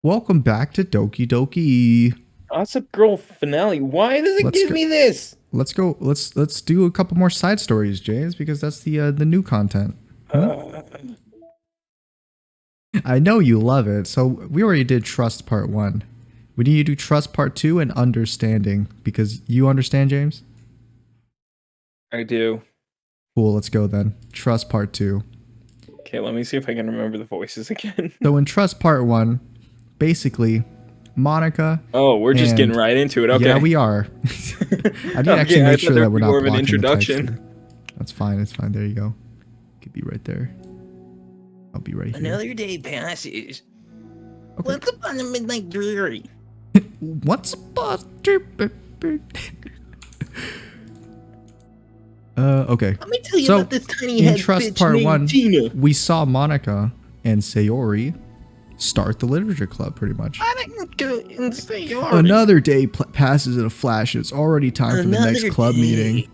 Welcome back to Doki Doki. Gossip Girl finale. Why does it Let's give go. me this? Let's go. Let's do a couple more side stories, James, because that's the new content. Hmm? Uh, I know you love it. So we already did Trust Part 1. We need to do Trust Part 2 and Understanding because you understand, James? I do. Cool, let's go then. Trust Part 2. Okay, let me see if I can remember the voices again. So in Trust Part 1, basically, Monica Oh, we're just getting and right into it. Okay. yeah, we are. I need to actually Okay, I make thought sure there that would we're be not more of an blocking the text introduction. here. That's fine. It's fine. There you go. Could be right there. I'll be right here. Another day passes. Okay. Once upon a midnight dreary. What's about okay. Let me tell you So, about this tiny in head Trust bitch Part named 1, Tina. we saw Monica and Sayori start the literature club, pretty much. I didn't go and say Another day passes in a flash, and it's already time for the next Another club day. meeting.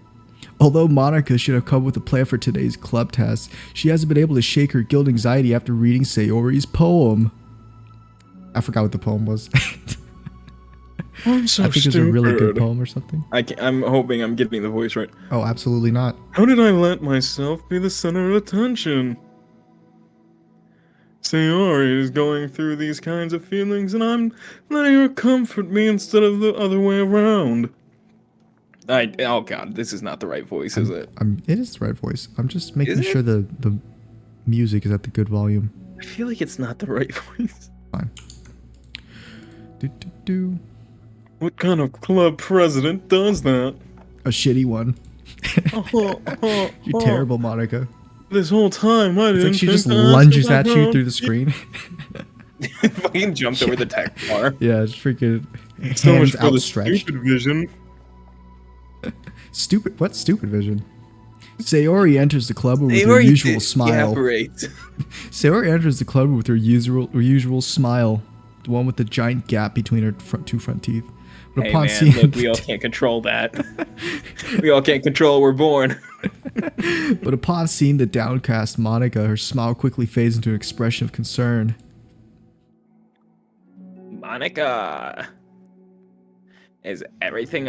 Although Monica should have come with a plan for today's club test, she hasn't been able to shake her guilt anxiety after reading Sayori's poem. I forgot what the poem was. I'm so I think it was a really good poem or something. I'm hoping I'm getting the voice right. Oh, absolutely not. How did I let myself be the center of attention? Sayori is going through these kinds of feelings, and I'm letting her comfort me instead of the other way around. Oh god, this is not the right voice, is it? It is the right voice. I'm just making Is it? sure the music is at the good volume. I feel like it's not the right voice. Fine. Do, do, do. What kind of club president does that? A shitty one. Oh, You're terrible, Monica. This whole time, I It's didn't like she think just to ask lunges at about you how- through the screen. Fucking jumped over the tech bar. Yeah, it's freaking So much hands for the outstretched. stupid vision. Stupid. What stupid vision? Sayori enters the club with her Sayori usual did smile. evaporate. Sayori enters the club with her usual smile, the one with the giant gap between her two front teeth. But Hey upon man, seeing, look, we all can't control that. We all can't control we're born. but upon seeing the downcast Monica, her smile quickly fades into an expression of concern. Monica, is everything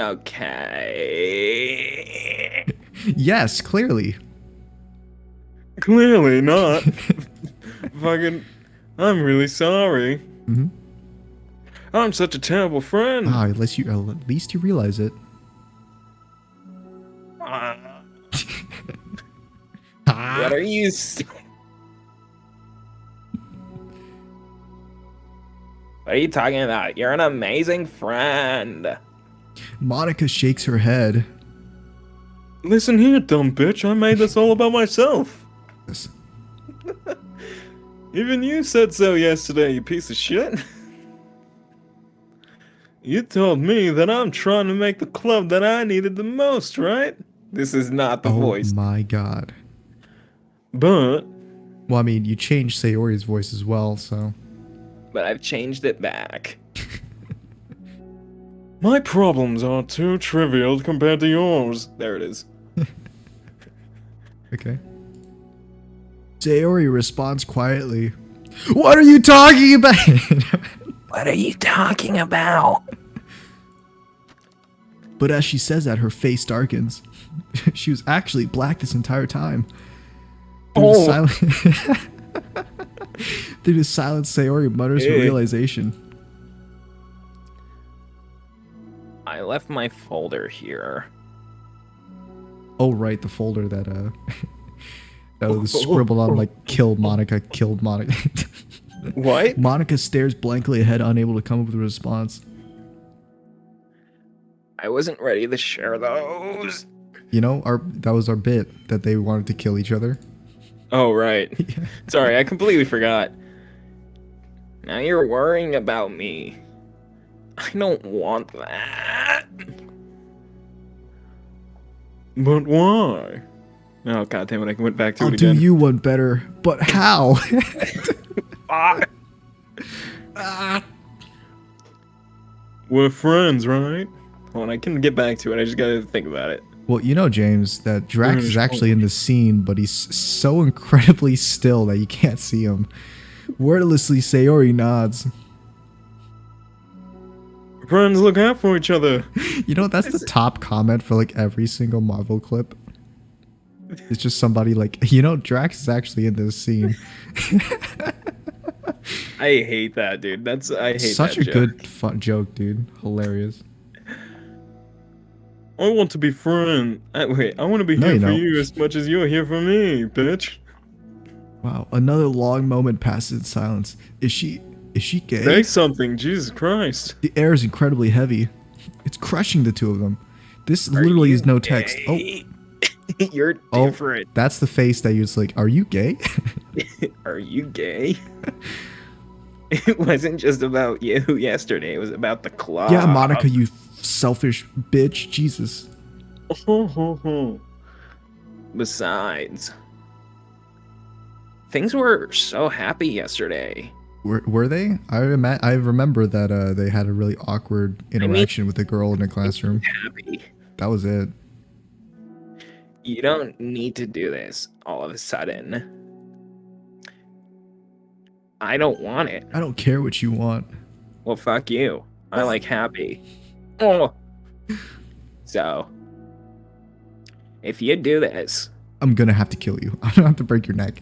okay? Yes, clearly. Clearly not. Fucking, I'm really sorry. Mm-hmm. I'm such a terrible friend. Ah, at least you realize it. What are you? What are you talking about? You're an amazing friend. Monica shakes her head. Listen here, dumb bitch. I made this all about myself. Yes. Even you said so yesterday, you piece of shit. You told me that I'm trying to make the club that I needed the most, right? This is not the voice. Oh my god. But Well, I mean, you changed Sayori's voice as well, so. I've changed it back. My problems are too trivial compared to yours. There it is. Okay. Sayori responds quietly. What are you talking about? What are you talking about? But as she says that, her face darkens. She was actually black this entire time. Through the silence, Sayori mutters her Hey. realization. I left my folder here. Oh, right, the folder that that was scribbled on like killed Monica. What? Monica stares blankly ahead, unable to come up with a response. I wasn't ready to share those. You know, that was our bit that they wanted to kill each other. Oh, right. Sorry, I completely forgot. Now you're worrying about me. I don't want that. But why? Oh, god damn it, I went back to I'll it do again. you one better, but how? We're friends, right? Hold on, I can get back to it. I just gotta think about it. Well, you know, James, that Drax is actually in the scene, but he's so incredibly still that you can't see him. Wordlessly, Sayori nods. Friends look out for each other. You know, that's the top comment for like every single Marvel clip. It's just somebody like, you know, Drax is actually in this scene. I hate that, dude. I hate Such that a joke. good fun joke, dude. Hilarious. I want to be friend. Wait, I want to be No, here you for don't. you as much as you're here for me, bitch. Wow, another long moment passes in silence. Is she gay? Say something, Jesus Christ. The air is incredibly heavy. It's crushing the two of them. This literally is no text. Oh, You're oh, different. that's the face that you're like, are you gay? Are you gay? It wasn't just about you yesterday. It was about the club. Yeah, Monica, you selfish bitch. Jesus. Besides, things were so happy yesterday. Were they? I remember that they had a really awkward interaction with a girl in a classroom. Happy. That was it. You don't need to do this all of a sudden. I don't want it. I don't care what you want. Well, fuck you. I like happy. Oh. So, if you do this, I'm gonna have to kill you. I'm gonna have to break your neck.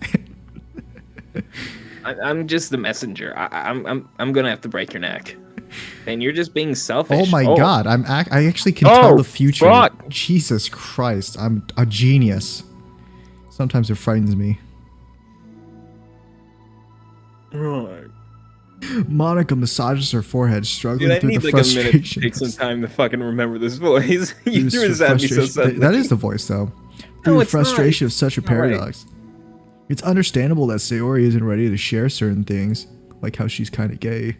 I'm just the messenger. I'm gonna have to break your neck. And you're just being selfish. Oh my god, I actually can Oh, tell the future. fuck. Jesus Christ, I'm a genius. Sometimes it frightens me. Right. Monica massages her forehead, struggling Dude, I through need the like a minute to frustration. take some time to fucking remember this voice. You Use threw for this at me so frustration- suddenly. That is the voice, though. Through the it's not. frustration of such a not right. paradox. It's understandable that Sayori isn't ready to share certain things, like how she's kind of gay.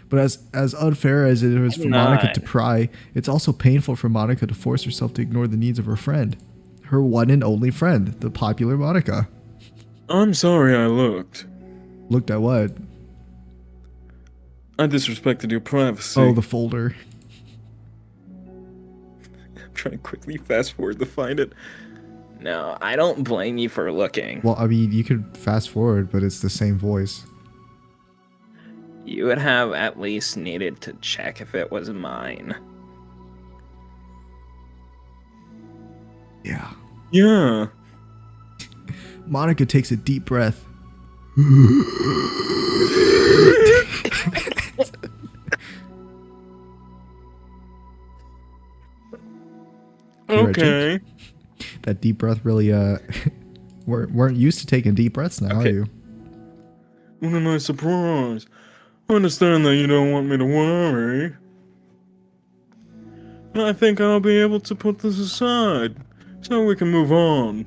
But as unfair as it is for I'm Monica not. to pry, it's also painful for Monica to force herself to ignore the needs of her friend. Her one and only friend, the popular Monica. I'm sorry I looked. Looked at what? I disrespected your privacy. Oh, the folder. I'm trying to quickly fast forward to find it. No, I don't blame you for looking. Well, I mean, you could fast forward, but it's the same voice. You would have at least needed to check if it was mine. Yeah. Yeah. Monica takes a deep breath. You ready? Okay. That deep breath really weren't used to taking deep breaths now, Okay. are you? What a nice surprise. I understand that you don't want me to worry. And I think I'll be able to put this aside so we can move on.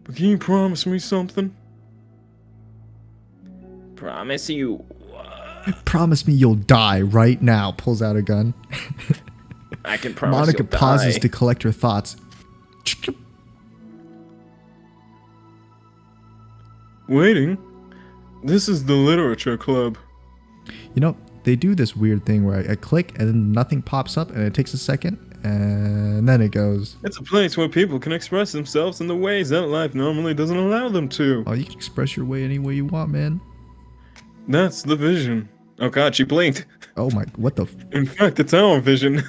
But can you promise me something? Promise you. Promise me you'll die right now. Pulls out a gun. I can promise Monica you'll pauses die. to collect her thoughts. Waiting? This is the literature club. You know, they do this weird thing where I click and then nothing pops up and it takes a second and then it goes. It's a place where people can express themselves in the ways that life normally doesn't allow them to. Oh, you can express your way any way you want, man. That's the vision. Oh god, she blinked. Oh my, what the? In fact, it's our vision.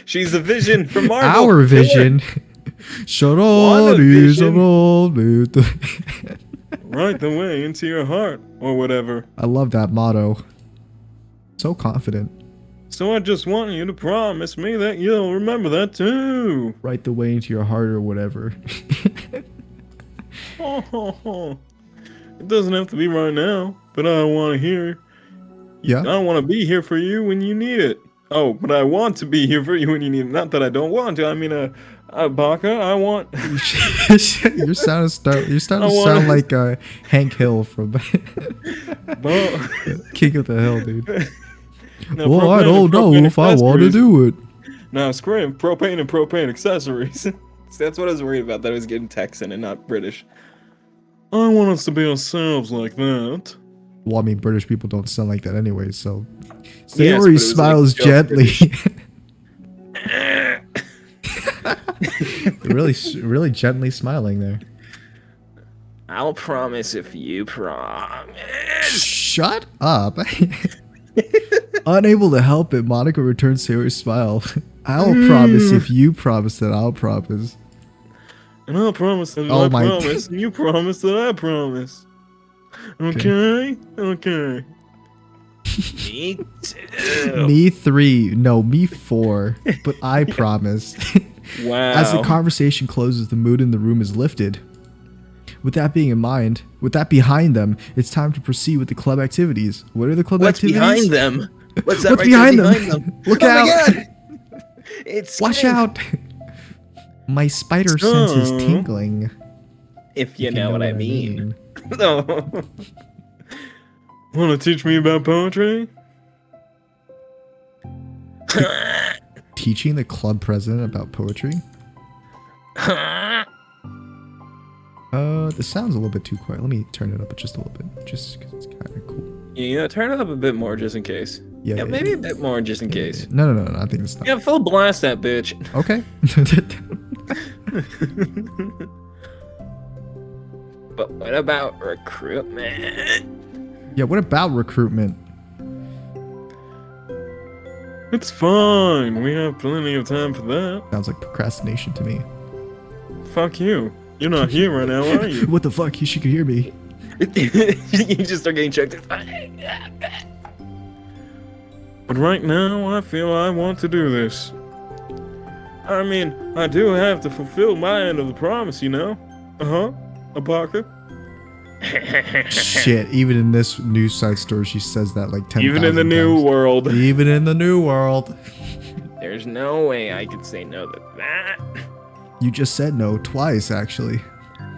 She's a vision from Marvel. Our vision. Sharoni, Sharoni. Right the way into your heart, or whatever. I love that motto. So confident. So I just want you to promise me that you'll remember that too. Right the way into your heart or whatever. It doesn't have to be right now, but I want to hear. Yeah. I want to be here for you when you need it. Oh, but I want to be here for you when you need it. Not that I don't want to. I mean, Baka, I want. You're starting to sound like Hank Hill from King of the Hill, dude. Now, Well, I propane don't and know propane if I want to accessories. do it. Now, scream propane and propane accessories. That's what I was worried about. That I was getting Texan and not British. I want us to be ourselves like that. Well, I mean, British people don't sound like that anyway, so. Yes, but Sayori it was smiles like gently. really gently smiling there. I'll promise if you promise. Shut up. Unable to help it, Monica returns Sayori's smile. I'll promise if you promise that I'll promise. And I'll promise that Oh I my- promise, and you promise that I promise. Okay? Okay. Me too. Me 3. No, me 4. But I promise. Wow. As the conversation closes, the mood in the room is lifted. With that behind them, it's time to proceed with the club activities. What are the club What's activities? behind them? What's that What's right behind there them? behind them? Look Oh out! my god! It's Watch Squid. out! My spider sense is tingling. If you know what I mean. No. Want to teach me about poetry? Teaching the club president about poetry? This sounds a little bit too quiet. Let me turn it up just a little bit, just because it's kind of cool. Yeah, turn it up a bit more just in case. Yeah, Maybe a bit more just in case. No, I think it's not. Yeah, full blast that bitch. Okay. But what about recruitment? Yeah, what about recruitment? It's fine. We have plenty of time for that. Sounds like procrastination to me. Fuck you. You're not here right now, are you? What the fuck? She could hear me. You just start getting choked. But right now, I feel I want to do this. I mean, I do have to fulfill my end of the promise, you know? A Parker. Shit, even in this news site story, she says that like 10,000 Even in the new times. world. Even in the new world. There's no way I could say no to that. You just said no twice, actually.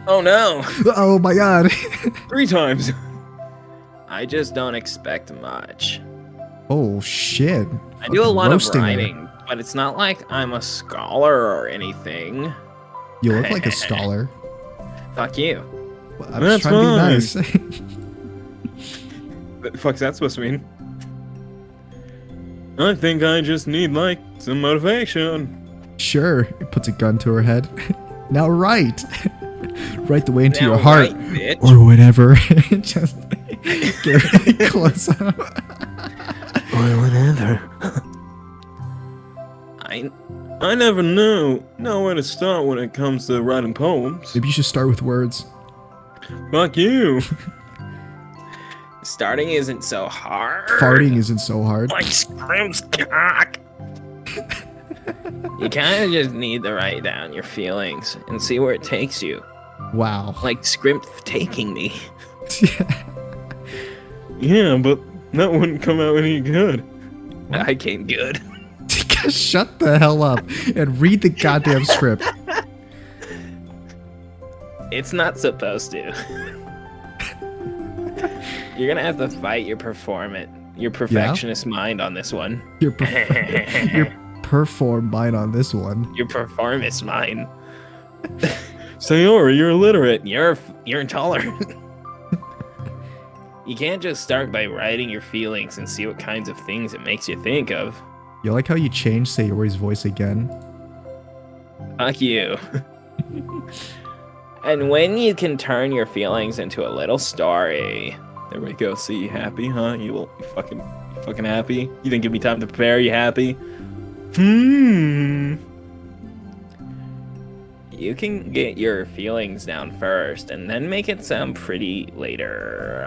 Oh no! Oh my god. 3 times. I just don't expect much. Oh shit. I do a Fucking lot of roasting her. writing, but it's not like I'm a scholar or anything. You look like a scholar. Fuck you. Well, I'm just trying to be nice. What the fuck's that supposed to mean? I think I just need, like, some motivation. Sure. It puts a gun to her head. Now write. Write the way into Now your heart. right, bitch. Or whatever. Just get really close up. Or whatever. I never know where to start when it comes to writing poems. Maybe you should start with words. Fuck you. Starting isn't so hard. Farting isn't so hard. Like Scrim's cock. You kind of just need to write down your feelings and see where it takes you. Wow. Like Scrimp taking me. Yeah, but that wouldn't come out any good. I came good. Shut the hell up and read the goddamn script. It's not supposed to. You're gonna have to fight your perfectionist mind on this one. Your perform mine on this one. Your performance mind. Sayori, you're illiterate. You're intolerant. You can't just start by writing your feelings and see what kinds of things it makes you think of. You like how you changed Sayori's voice again? Fuck you. And when you can turn your feelings into a little story. There we go. See, you happy, huh? You fucking happy? You didn't give me time to prepare. You happy? You can get your feelings down first and then make it sound pretty later.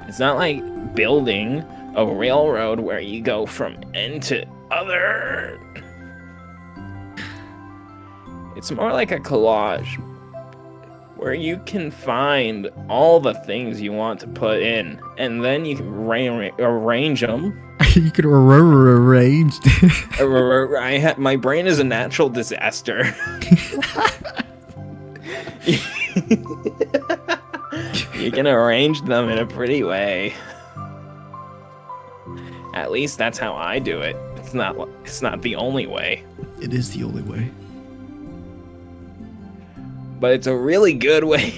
It's not like building a railroad where you go from end to other. It's more like a collage where you can find all the things you want to put in and then you can arrange them. You could arrange. My brain is a natural disaster. You can arrange them in a pretty way. At least that's how I do it. It's not the only way. It is the only way. But it's a really good way.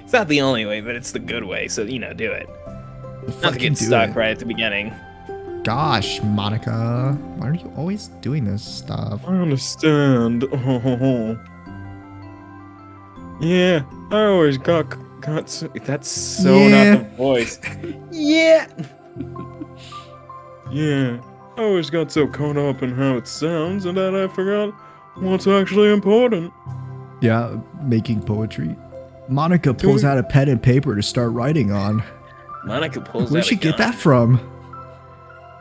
It's not the only way, but it's the good way. So, do it. Not to get stuck right at the beginning. Gosh, Monica. Why are you always doing this stuff? I understand. Yeah, I always got That's so Yeah. not the voice. Yeah. Yeah. I always got so caught up in how it sounds and that I forgot what's actually important. Yeah, making poetry. Monica pulls out a pen and paper to start writing on. Monica pulls Where'd out she a get gun. that from?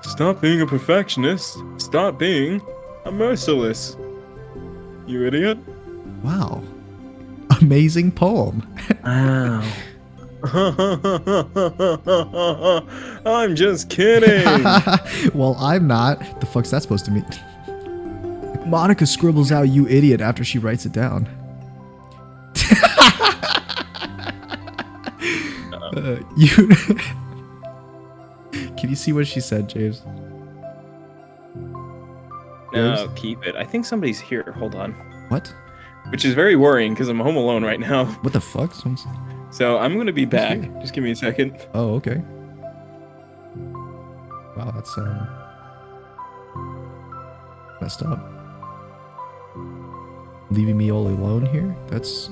Stop being a perfectionist. Stop being a merciless. You idiot. Wow. Amazing poem. Wow. I'm just kidding. Well, I'm not. The fuck's that supposed to mean? Monica scribbles out "you idiot" after she writes it down. You. Can you see what she said, James? No, keep it. I think somebody's here. Hold on. What? Which is very worrying because I'm home alone right now. What the fuck? Someone's... So I'm gonna be back. Just give me a second. Oh, okay. Wow, that's messed up. Leaving me all alone here? That's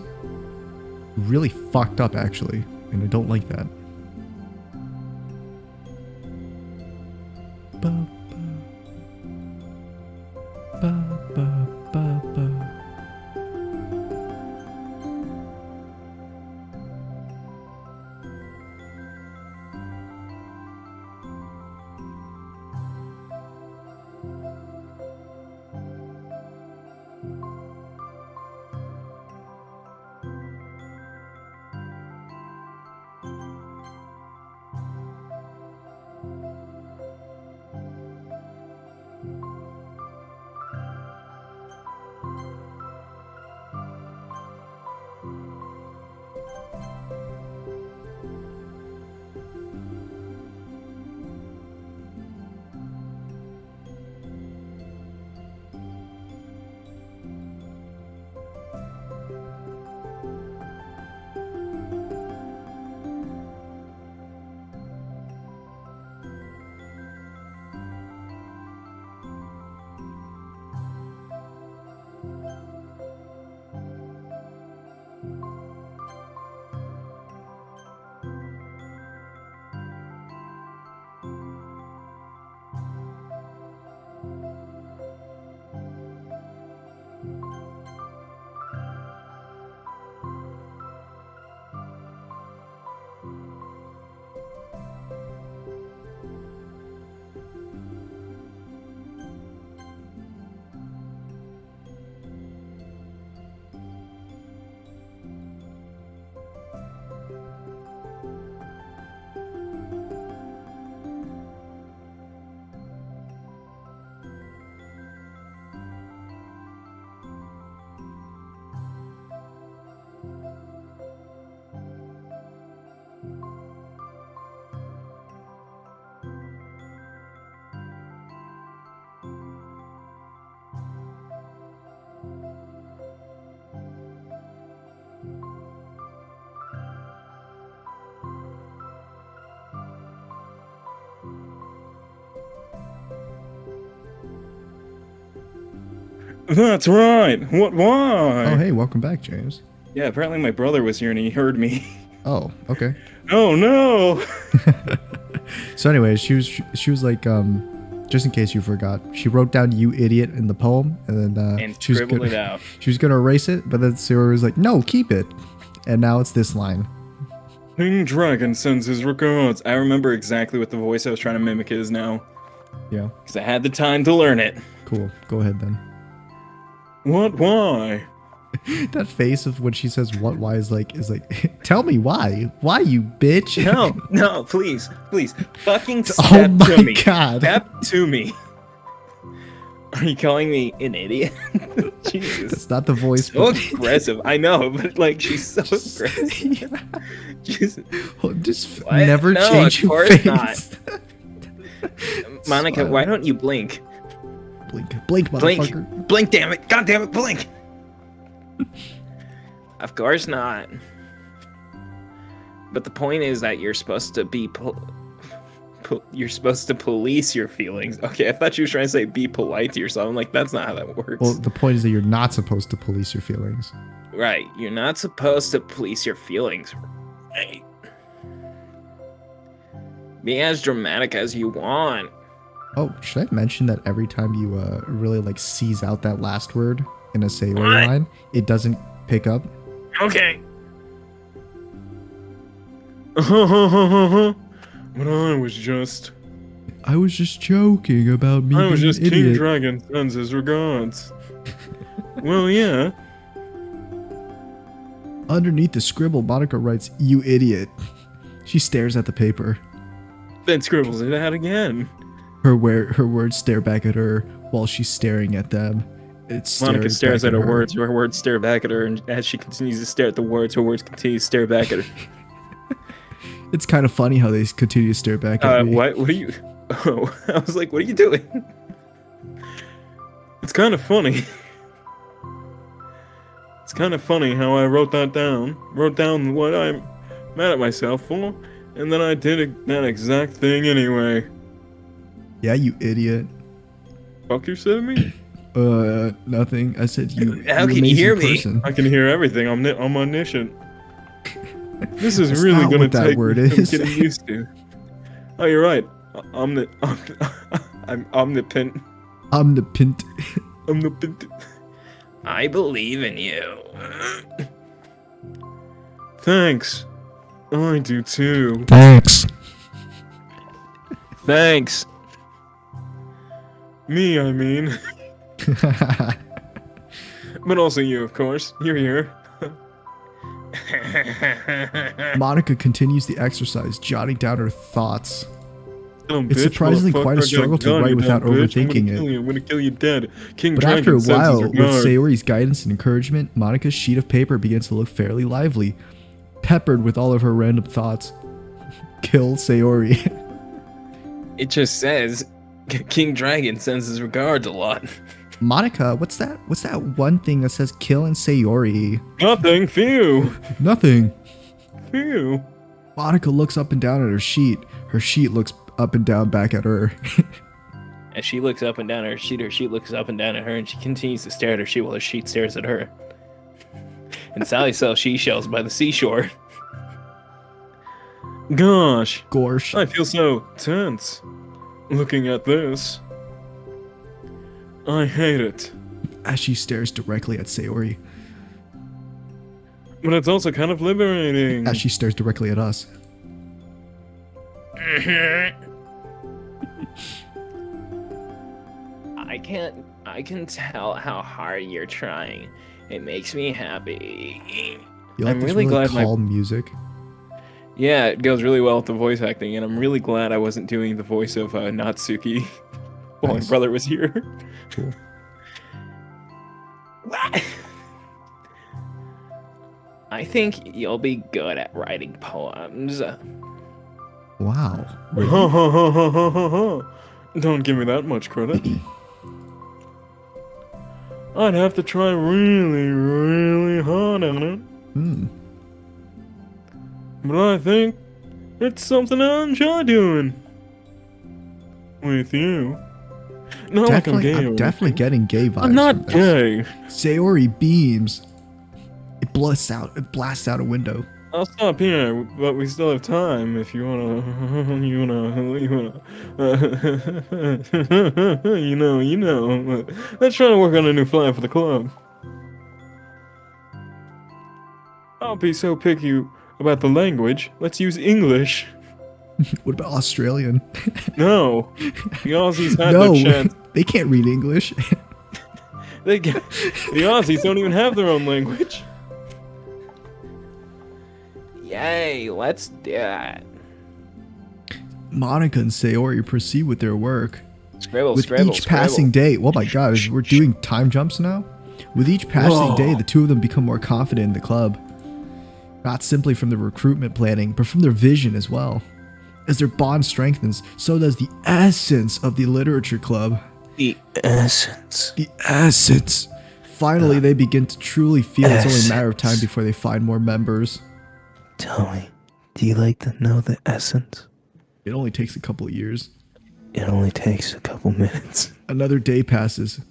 really fucked up, actually, and I don't like that. Ba, ba, ba, ba, ba. That's right. What? Why? Oh, hey, welcome back, James. Yeah, apparently my brother was here and he heard me. Oh, okay. Oh no! So anyway, she was like, just in case you forgot, she wrote down "you idiot" in the poem, and then And she was scribbled gonna, it out. She was gonna erase it, but then Sarah was like, "No, keep it," and now it's this line. King Dragon sends his regards. I remember exactly what the voice I was trying to mimic is now. Yeah, Because I had the time to learn it. cool. Go ahead then. What? Why? That face of when she says "what," why is like, tell me why, you bitch. No, please, fucking Oh step my to me. God. Step to me. Are you calling me an idiot? Jesus. That's not the voice. So but- aggressive. I know, but like she's so aggressive. Yeah. Jesus. Just What? never No, change of your course face. not. Monica, Smile. why don't you blink? Blink, motherfucker. Blink. Blink, damn it. God damn it, blink. Of course not. But the point is that you're supposed to be you're supposed to police your feelings. Okay, I thought you were trying to say be polite to yourself. I'm like, that's not how that works. Well, the point is that you're not supposed to police your feelings. Right. You're not supposed to police your feelings. Hey. Be as dramatic as you want. Oh, should I mention that every time you really like seize out that last word in a Sayori What? line, it doesn't pick up? Okay. But I was just joking about me I was being just an King idiot. Dragon sends his regards. Well, yeah. Underneath the scribble, Monica writes, "You idiot." She stares at the paper. Then scribbles it out again. Her words stare back at her while she's staring at them. It's Monica staring stares back at her words stare back at her, and as she continues to stare at the words, her words continue to stare back at her. It's kind of funny how they continue to stare back at me. What are you... Oh, I was like, what are you doing? It's kind of funny. It's kind of funny how I wrote down what I'm mad at myself for, and then I did that exact thing anyway. Yeah, you idiot. Fuck you said to me? Nothing. I said you. How you can you hear amazing me? person. I can hear everything. I'm omniscient. This is That's really not gonna what that take word some is. getting used to. Oh, you're right. I'm omnipotent. Omnipotent. Omnipotent. I believe in you. Thanks. I do too. Thanks. Thanks. Me, I mean. But also you, of course. You're here. Monica continues the exercise, jotting down her thoughts. Dumb It's bitch, surprisingly motherfucker, quite a I got struggle to gun, write you without dumb bitch. overthinking it. I'm gonna kill you dead. King But Dragon after a sends his while, with regards. Sayori's guidance and encouragement, Monica's sheet of paper begins to look fairly lively, peppered with all of her random thoughts. Kill Sayori. It just says King Dragon sends his regards a lot. Monica, what's that one thing that says kill and Sayori? Nothing. Phew. Nothing. Phew. Monica looks up and down at her sheet. Her sheet looks up and down back at her. As she looks up and down at her sheet looks up and down at her, and she continues to stare at her sheet while her sheet stares at her. And Sally sells seashells by the seashore. Gosh. Gorsh. I feel so tense. Looking at this. I hate it. As she stares directly at Sayori. But it's also kind of liberating. As she stares directly at us. I can tell how hard you're trying. It makes me happy. You like I'm this really really glad my- calm music? Yeah, it goes really well with the voice acting, and I'm really glad I wasn't doing the voice of Natsuki while Nice. my brother was here. Cool. What? I think you'll be good at writing poems. Wow. Don't give me that much credit. I'd have to try really, really hard on it. Hmm. But I think it's something I enjoy doing. With you. Not like I'm gay. I'm or definitely anything. getting gay vibes. I'm from not this. gay. Sayori beams. It blasts out a window. I'll stop here, but we still have time if you wanna, you know. Let's try to work on a new flag for the club. Don't be so picky about the language. Let's use English. What about Australian? No, the Aussies had No, their chance. they can't read English. The Aussies don't even have their own language. Yay, let's do it. Monica and Sayori proceed with their work. Scribble, With scribble, each scribble. passing day, oh my god, we're doing time jumps now? With each passing Whoa. day, the two of them become more confident in the club. Not simply from the recruitment planning, but from their vision as well. As their bond strengthens, so does the essence of the literature club. The essence. The essence. Finally, they begin to truly feel it's only a matter of time before they find more members. Tell me, do you like to know the essence? It only takes a couple of years. It only takes a couple minutes. Another day passes.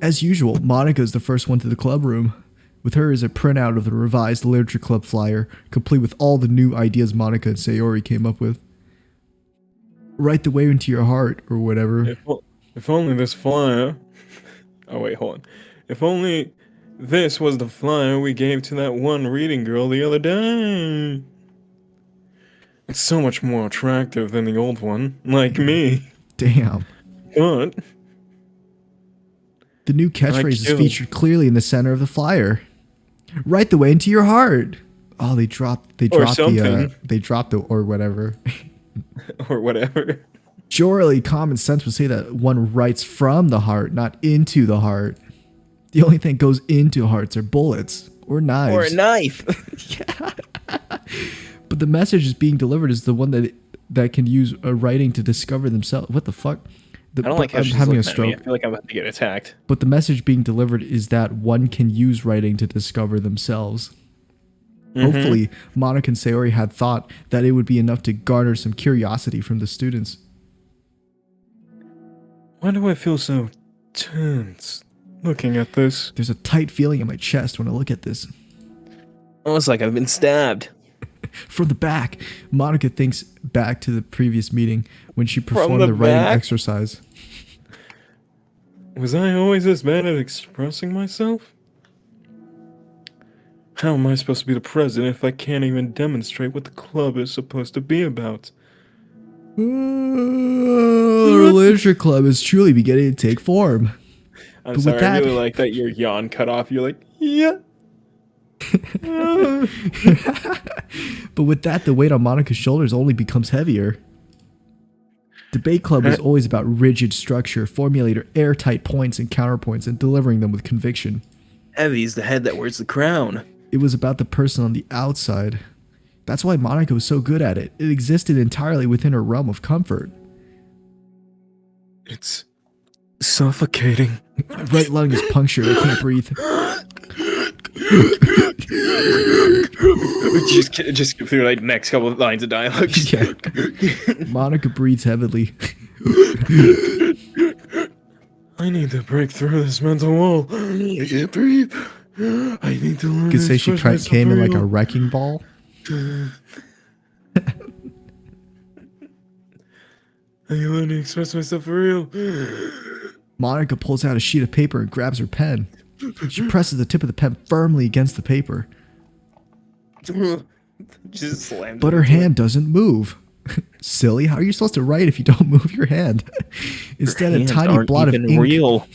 As usual, Monica is the first one to the club room. With her is a printout of the revised Literature Club flyer, complete with all the new ideas Monica and Sayori came up with. Write the way into your heart, or whatever. If only this flyer... Oh, wait, hold on. If only this was the flyer we gave to that one reading girl the other day. It's so much more attractive than the old one, like me. Damn. But... The new catchphrase is killed. featured clearly in the center of the flyer. Write the way into your heart. Oh, they dropped the or whatever. or whatever. Surely common sense would say that one writes from the heart, not into the heart. The only thing that goes into hearts are bullets or knives. Or a knife. But the message is being delivered is the one that can use a writing to discover themselves. What the fuck? I don't like how I'm she's having a looking at me. stroke. I feel like I'm about to get attacked. But the message being delivered is that one can use writing to discover themselves. Hopefully, Monica and Sayori had thought that it would be enough to garner some curiosity from the students. Why do I feel so tense looking at this? There's a tight feeling in my chest when I look at this. Almost like I've been stabbed. From the back, Monica thinks back to the previous meeting when she performed the the writing back? exercise. Was I always this bad at expressing myself? How am I supposed to be the president if I can't even demonstrate what the club is supposed to be about? Our literature club is truly beginning to take form. I'm But with sorry, I that- really like that your yawn cut off. You're like, yeah. But with that, the weight on Monica's shoulders only becomes heavier. Debate club was always about rigid structure, formulating airtight points and counterpoints, and delivering them with conviction. Heavy's the head that wears the crown. It was about the person on the outside. That's why Monica was so good at it. It existed entirely within her realm of comfort. It's suffocating. Right lung is punctured. I can't breathe. just get through like next couple of lines of dialogue. Yeah. Monica breathes heavily. I need to break through this mental wall. I can't breathe. I need to learn You could to say she express myself came in for like a real. wrecking ball. I need to learn to express myself for real. Monica pulls out a sheet of paper and grabs her pen. She presses the tip of the pen firmly against the paper, Just slammed. but her hand doesn't move. Silly, how are you supposed to write if you don't move your hand? Instead, a tiny blot of ink. Real.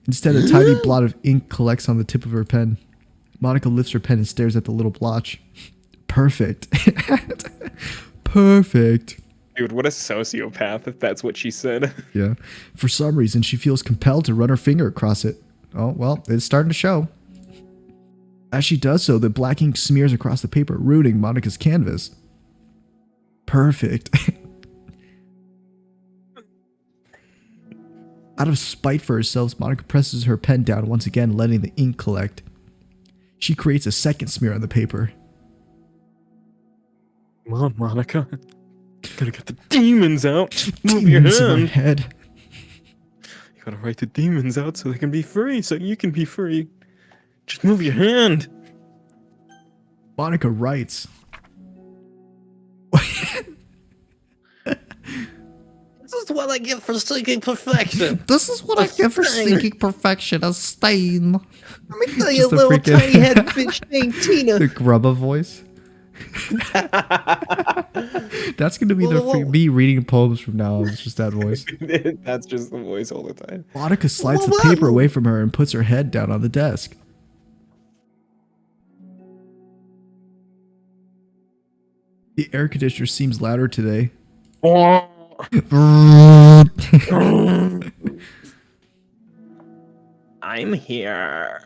Instead, a tiny blot of ink collects on the tip of her pen. Monica lifts her pen and stares at the little blotch. Perfect. Perfect. Dude, what a sociopath if that's what she said. Yeah. For some reason, she feels compelled to run her finger across it. Oh, well, it's starting to show. As she does so, the black ink smears across the paper, ruining Monica's canvas. Perfect. Out of spite for herself, Monica presses her pen down once again, letting the ink collect. She creates a second smear on the paper. Come on, Monica. Gotta get the demons out. Move your Demons in my hand. head. You gotta write the demons out so they can be free, so you can be free. Just move your hand. Monica writes. This is what I get for seeking perfection. This is what I get for seeking perfection, a stain. Let me tell you, Just a little freaking- tiny head bitch named Tina. The grubba voice. That's gonna be me reading poems from now on. It's just that voice. That's just the voice all the time. Monica slides the paper away from her and puts her head down on the desk. The air conditioner seems louder today. I'm here.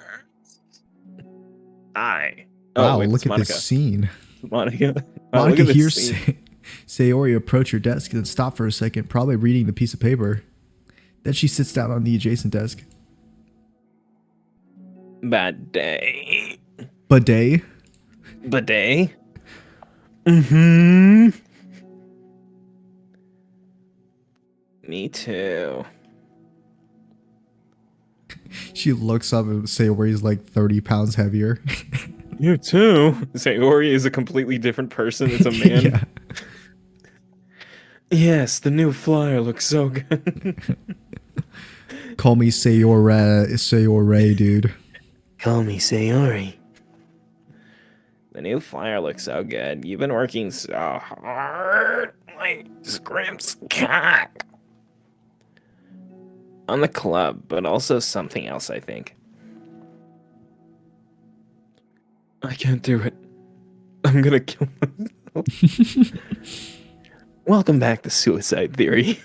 Wow, wait, look it's at Monica. this scene. Monica. Monica look at this hears scene. Sayori approach her desk and then stop for a second, probably reading the piece of paper. Then she sits down on the adjacent desk. Bad day. Bidet? Bidet? Mm-hmm. Me too. She looks up and Sayori's like 30 pounds heavier. You too. Sayori is a completely different person. It's a man. Yeah. Yes, the new flyer looks so good. Call me Sayore, dude. Call me Sayori. The new flyer looks so good. You've been working so hard. My script's cock. On the club, but also something else, I think. I can't do it. I'm gonna kill myself. Welcome back to Suicide Theory.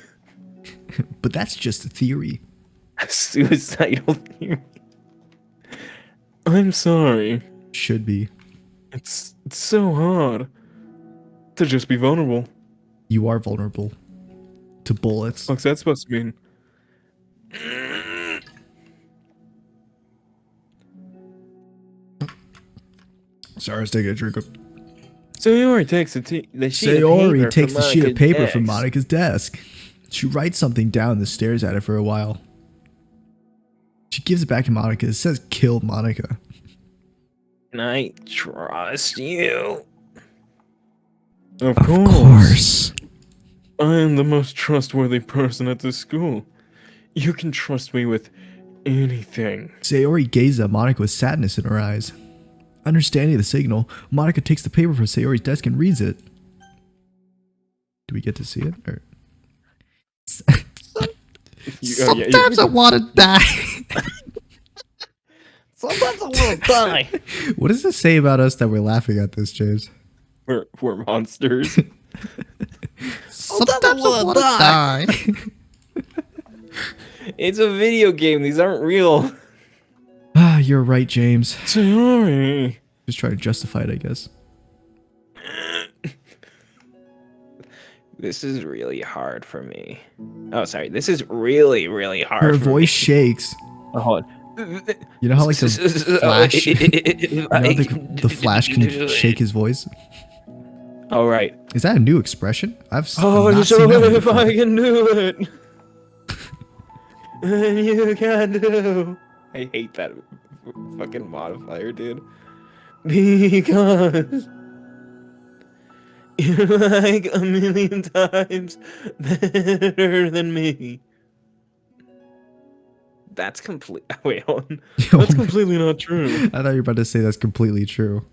But that's just a theory. Suicidal theory. I'm sorry. Should be. It's so hard to just be vulnerable. You are vulnerable to bullets. What's that supposed to mean? Sorry, I was taking a drink of. Sayori takes the sheet Sayori of paper takes from the sheet of Monica's paper desk. from Monica's desk. She writes something down and stares at it for a while. She gives it back to Monica. It says kill Monica. Can I trust you? Of Of course. course. I am the most trustworthy person at this school. You can trust me with anything. Sayori gazes at Monica with sadness in her eyes. Understanding the signal, Monica takes the paper from Sayori's desk and reads it. Do we get to see it? Or... Sometimes I want to die. Sometimes I want to die. What does it say about us that we're laughing at this, James? We're monsters. Sometimes I want to die. It's a video game. These aren't real. Ah, you're right, James. Sayori. Just trying to justify it, I guess. This is really hard for me. Oh, sorry. This is really, really hard. Her for voice me. shakes. Oh, hold on. You know how like the Flash, you know, the Flash can shake his voice. All right. Is that a new expression? I've Oh, not so seen that if before. I can do it, then you can do. I hate that fucking modifier, dude. Because you're like a million times better than me. That's complete. Wait, hold on. That's completely not true. I thought you were about to say that's completely true.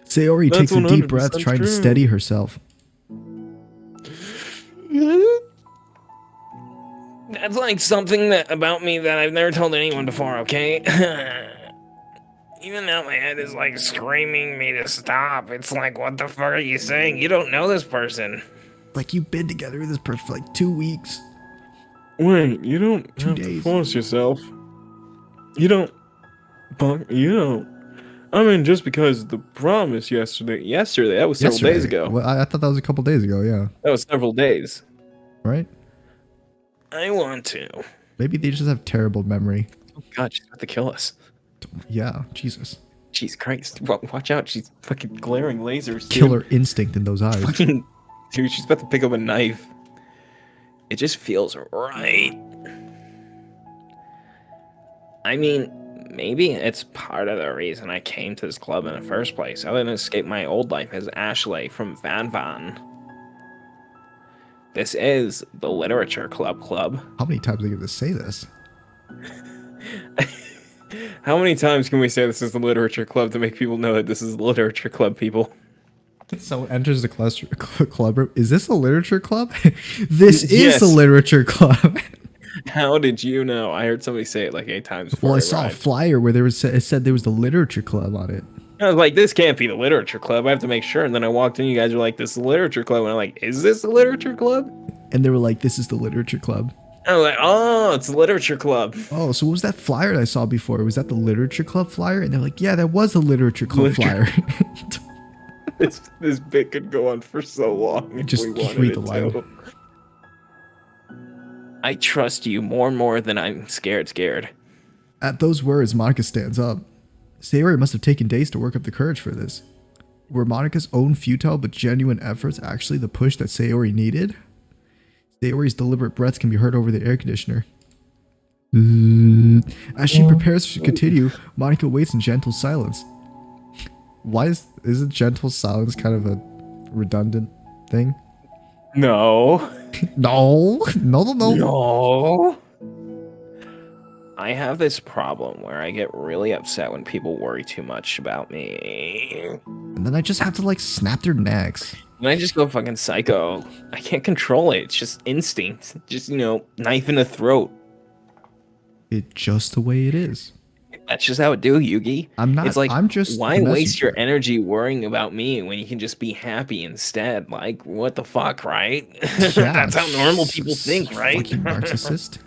Sayori That's takes a deep breath, 100% trying to true. steady herself. That's like something that about me that I've never told anyone before, okay? Even now my head is like screaming me to stop. It's like, what the fuck are you saying? You don't know this person. Like you've been together with this person for like 2 weeks. Wait, you don't have to days. force yourself. You don't. I mean, just because the promise yesterday, that was several days ago. Well, I thought that was a couple days ago. Yeah. That was several days. Right. I want to. Maybe they just have terrible memory. Oh god, she's about to kill us. Yeah. Jesus. Jesus Christ. Watch out, she's fucking glaring lasers. Dude. Killer instinct in those eyes. Fucking, dude, she's about to pick up a knife. It just feels right. I mean, maybe it's part of the reason I came to this club in the first place. I didn't escape my old life as Ashley from Van Van. This is the Literature Club. How many times are you going to say this? How many times can we say this is the literature club to make people know that this is the literature club, people? Someone enters the club room. Is this a literature club? This is Yes. a literature club. How did you know? I heard somebody say it like 8 times before Well, I I saw a arrived. flyer where it said there was the literature club on it. I was like, this can't be the literature club. I have to make sure. And then I walked in, you guys were like, this is the literature club. And I'm like, is this the literature club? And they were like, this is the literature club. I was like, oh, it's the literature club. Oh, so what was that flyer that I saw before? Was that the literature club flyer? And they're like, yeah, that was the literature club flyer. This bit could go on for so long if Just we wanted read it the line. to. I trust you more and more than I'm scared. At those words, Monica stands up. Sayori must have taken days to work up the courage for this. Were Monica's own futile but genuine efforts actually the push that Sayori needed? Sayori's deliberate breaths can be heard over the air conditioner. As she prepares to continue, Monica waits in gentle silence. Why isn't gentle silence kind of a redundant thing? No. No. No. I have this problem where I get really upset when people worry too much about me. And then I just have to like snap their necks. And I just go fucking psycho. I can't control it. It's just instinct. Just, knife in the throat. It's just the way it is. That's just how it do, Yugi. I'm not. It's like, I'm just. why the waste your messenger. energy worrying about me when you can just be happy instead? Like, what the fuck, right? Yeah, That's how normal people think, right? Fucking narcissist.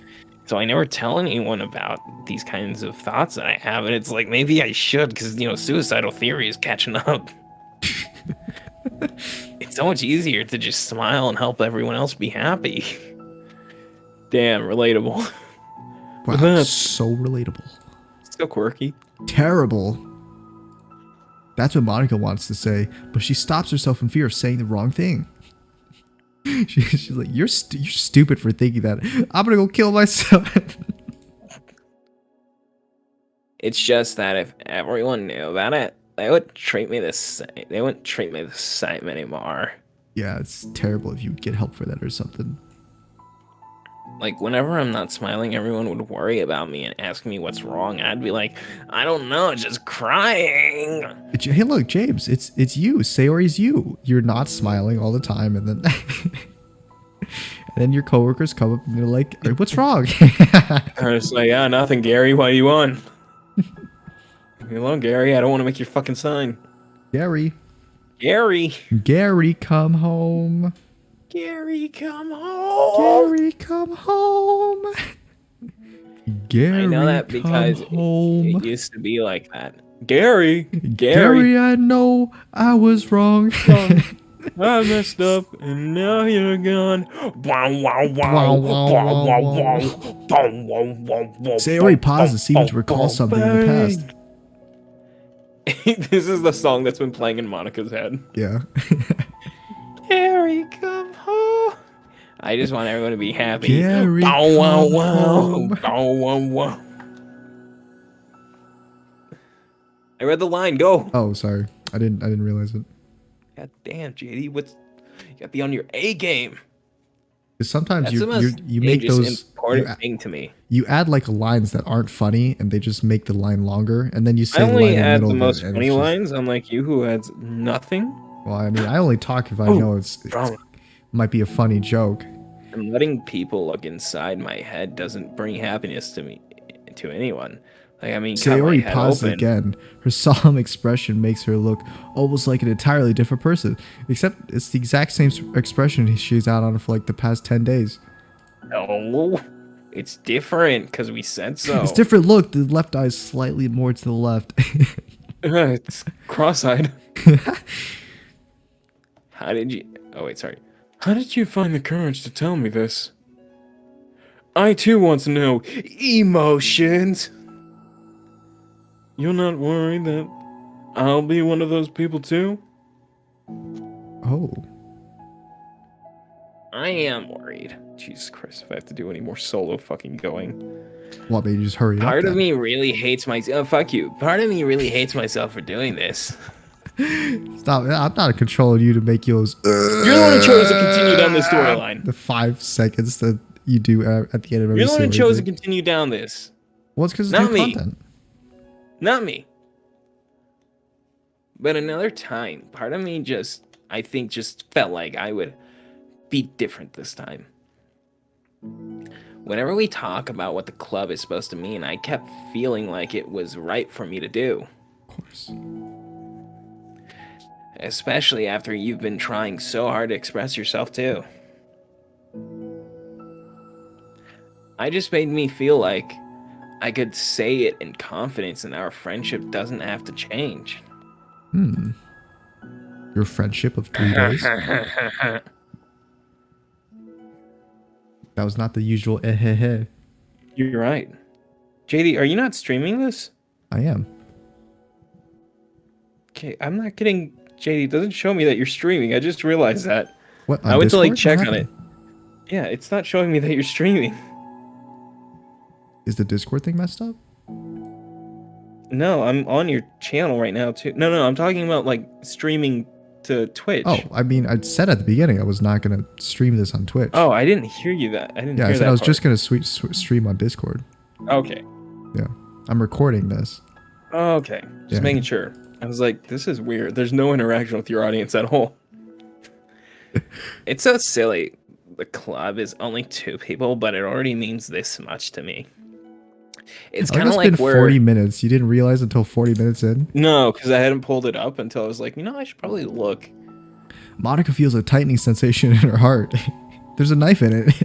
So I never tell anyone about these kinds of thoughts that I have, and it's like maybe I should, because suicidal theory is catching up. It's so much easier to just smile and help everyone else be happy. Damn, relatable. Wow, That's- so relatable. So quirky. Terrible. That's what Monica wants to say, but she stops herself in fear of saying the wrong thing. She's like, you're stupid for thinking that. I'm gonna go kill myself. It's just that if everyone knew about it, they would treat me the same. They wouldn't treat me the same anymore. Yeah, it's terrible if you get help for that or something. Like, whenever I'm not smiling, everyone would worry about me and ask me what's wrong. I'd be like, I don't know, just crying. Hey, look, James, it's you. Sayori's you. You're not smiling all the time, and then and then your coworkers come up and they're like, "Hey, what's wrong?" I was like, yeah, nothing, Gary. Why you on? Leave me alone, Gary. I don't want to make your fucking sign. Gary, Gary, come home. Gary, come home. Gary, come home. Gary, I know that because come home. it used to be like that. Gary. Gary, I know I was wrong. I messed up and now you're gone. Wow, wow, wow, wow. Sayori paused to seem to recall something in the past. This is the song that's been playing in Monica's head. Yeah. Gary, come home. I just want everyone to be happy. Gary, Bow, wow, come wow. home. Bow, wow, wow. I read the line. Go. Oh, sorry. I didn't realize it. God damn, JD, you gotta be on your A game. 'Cause sometimes That's the most you make those important thing to me. you add like lines that aren't funny and they just make the line longer and then you say I the line only in the add middle the of it, most and funny it's just- lines, unlike you who adds nothing. Well, I mean, I only talk if I Oh, know it drama. might be a funny joke. And letting people look inside my head doesn't bring happiness to me, to anyone. Like, I mean, cut my Sayori head paused open. again. Her solemn expression makes her look almost like an entirely different person. Except it's the exact same expression she's out on for like the past 10 days. No, it's different because we said so. It's different. Look, the left eye is slightly more to the left. It's cross-eyed. How did you? Oh wait, sorry. How did you find the courage to tell me this? I too want to know emotions. You're not worried that I'll be one of those people too? Oh. I am worried. Jesus Christ, if I have to do any more solo fucking going. What, maybe just hurry up Part of then? me really hates myself. Fuck you. Part of me really hates myself for doing this. Stop. I'm not controlling you to make yours. You're the one who chose to continue down this storyline. The 5 seconds that you do at the end of every You're the one who Sayori chose to thing. continue down this. Well, it's because it's Not new me. content. Not me. But another time, part of me I think just felt like I would be different this time. Whenever we talk about what the club is supposed to mean, I kept feeling like it was right for me to do. Of course. Especially after you've been trying so hard to express yourself too. I just made me feel like I could say it in confidence and our friendship doesn't have to change. Your friendship of 3 days? That was not the usual eh. You're right. JD, are you not streaming this? I am. Okay, I'm not getting... JD, it doesn't show me that you're streaming. I just realized that. What? I went to like Discord? check What on it. happened? Yeah, it's not showing me that you're streaming. Is the Discord thing messed up? No, I'm on your channel right now too. No, I'm talking about like streaming to Twitch. Oh, I mean, I said at the beginning I was not going to stream this on Twitch. Oh, I didn't hear you that. I didn't yeah, hear I said that I was part. just going to stream on Discord. Okay. Yeah, I'm recording this. Okay. Just Yeah. making sure. I was like, this is weird. There's no interaction with your audience at all. It's so silly. The club is only 2 people, but it already means this much to me. It's kind of It's like been where 40 minutes. You didn't realize until 40 minutes in? no, because I hadn't pulled it up until I was like, I should probably look. Monica feels a tightening sensation in her heart. There's a knife in it.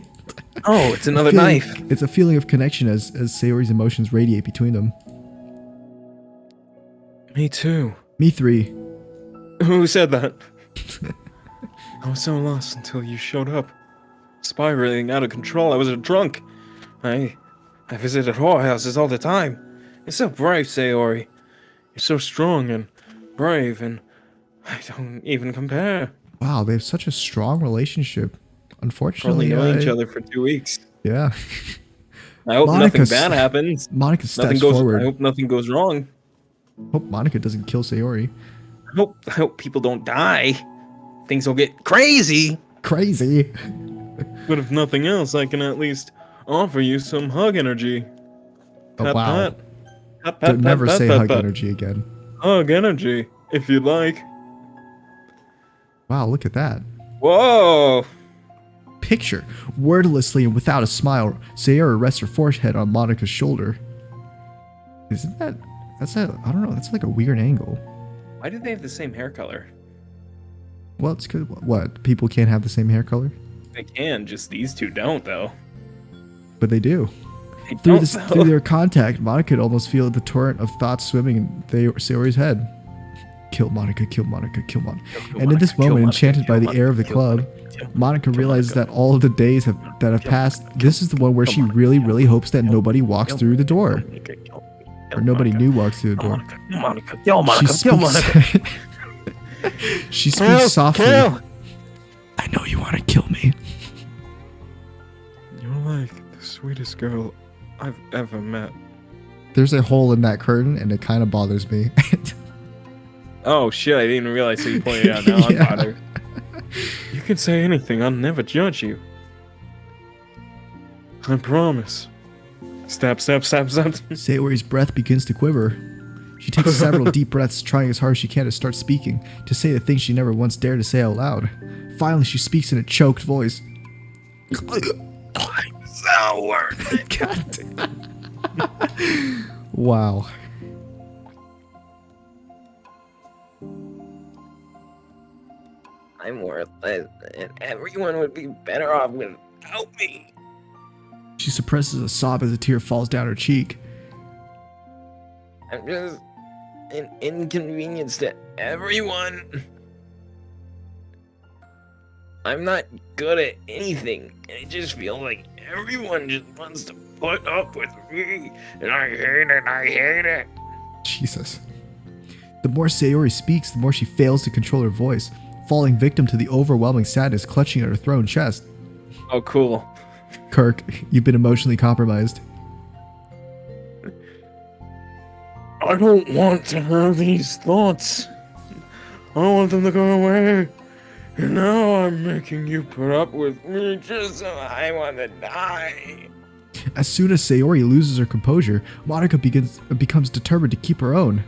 Oh, it's another Feeling- knife. It's a feeling of connection as Sayori's emotions radiate between them. Me too. Me 3. Who said that? I was so lost until you showed up. Spiraling out of control. I was a drunk. I visited whorehouses all the time. You're so brave, Sayori. You're so strong and brave, and I don't even compare. Wow, they have such a strong relationship. Only Unfortunately, knowing each other for 2 weeks. Yeah. I hope Monica nothing bad happens. Monica Nothing steps goes. forward. I hope nothing goes wrong. Hope Monica doesn't kill Sayori. I hope people don't die. Things will get crazy. Crazy. But if nothing else, I can at least offer you some hug energy. Oh, Pat, wow. pat. Pat, pat, Don't never pat, say pat, hug pat. energy again. Hug energy, if you'd like. Wow, look at that. Whoa. Picture. Wordlessly and without a smile, Sayori rests her forehead on Monica's shoulder. Isn't that... I don't know, that's like a weird angle. Why do they have the same hair color? Well, it's because... What? People can't have the same hair color? They can, just these 2 don't, though. But they do. They Through, don't, this, though. through their contact, Monica could almost feel the torrent of thoughts swimming in Sayori's head. Kill Monica, kill Monica, kill Monica. And in this moment, enchanted by the air of the club, Monica realizes that all of the days that have passed, this is the one where she really, really hopes that nobody walks through the door. Or nobody new walks through the door. Yo, Monica, She yo, Monica. speaks, she speaks softly. Kill. I know you want to kill me. You're like the sweetest girl I've ever met. There's a hole in that curtain, and it kind of bothers me. Oh shit! I didn't realize you pointed it out. Now I'm Yeah. bothered. You can say anything, I'll never judge you. I promise. Stab, stab, stab, stab. Sayori's breath begins to quiver. She takes several deep breaths, trying as hard as she can to start speaking, to say the things she never once dared to say out loud. Finally, she speaks in a choked voice. So worth it. God. Wow. I'm worthless, and everyone would be better off without me. She suppresses a sob as a tear falls down her cheek. I'm just an inconvenience to everyone. I'm not good at anything, and it just feels like everyone just wants to put up with me, and I hate it. Jesus. The more Sayori speaks, the more she fails to control her voice, falling victim to the overwhelming sadness clutching at her throat and chest. Oh, cool. Kirk, you've been emotionally compromised. I don't want to have these thoughts. I want them to go away. And now I'm making you put up with me just So I want to die. As soon as Sayori loses her composure, Monica becomes determined to keep her own.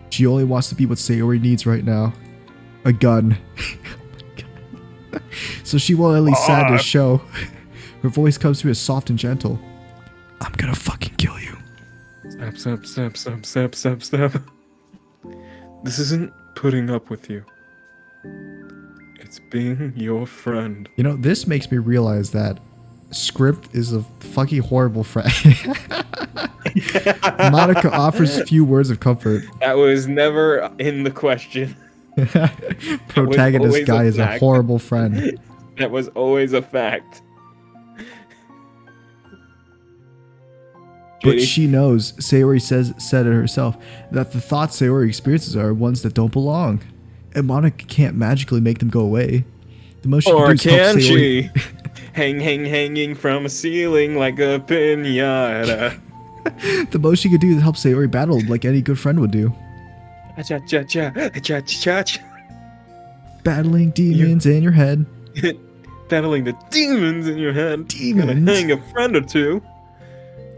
She only wants to be what Sayori needs right now. A gun. So she won't let Lee's sadness show. Her voice comes through as soft and gentle. I'm gonna fucking kill you. Step, step, step, step, step, step, step. This isn't putting up with you. It's being your friend. You know, this makes me realize that Script is a fucking horrible friend. Monica offers few words of comfort. That was never in the question. Protagonist always guy a is a fact. horrible friend. That was always a fact. But Judy? she knows, Sayori said it herself, that the thoughts Sayori experiences are ones that don't belong. And Monica can't magically make them go away. The most she Or can do is help can Sayori. she? hanging from a ceiling like a pinata. The most she could do is help Sayori battle like any good friend would do. Cha-cha-cha. Battling demons in your head. Battling the demons in your head. Gonna Demons? hang a friend or two.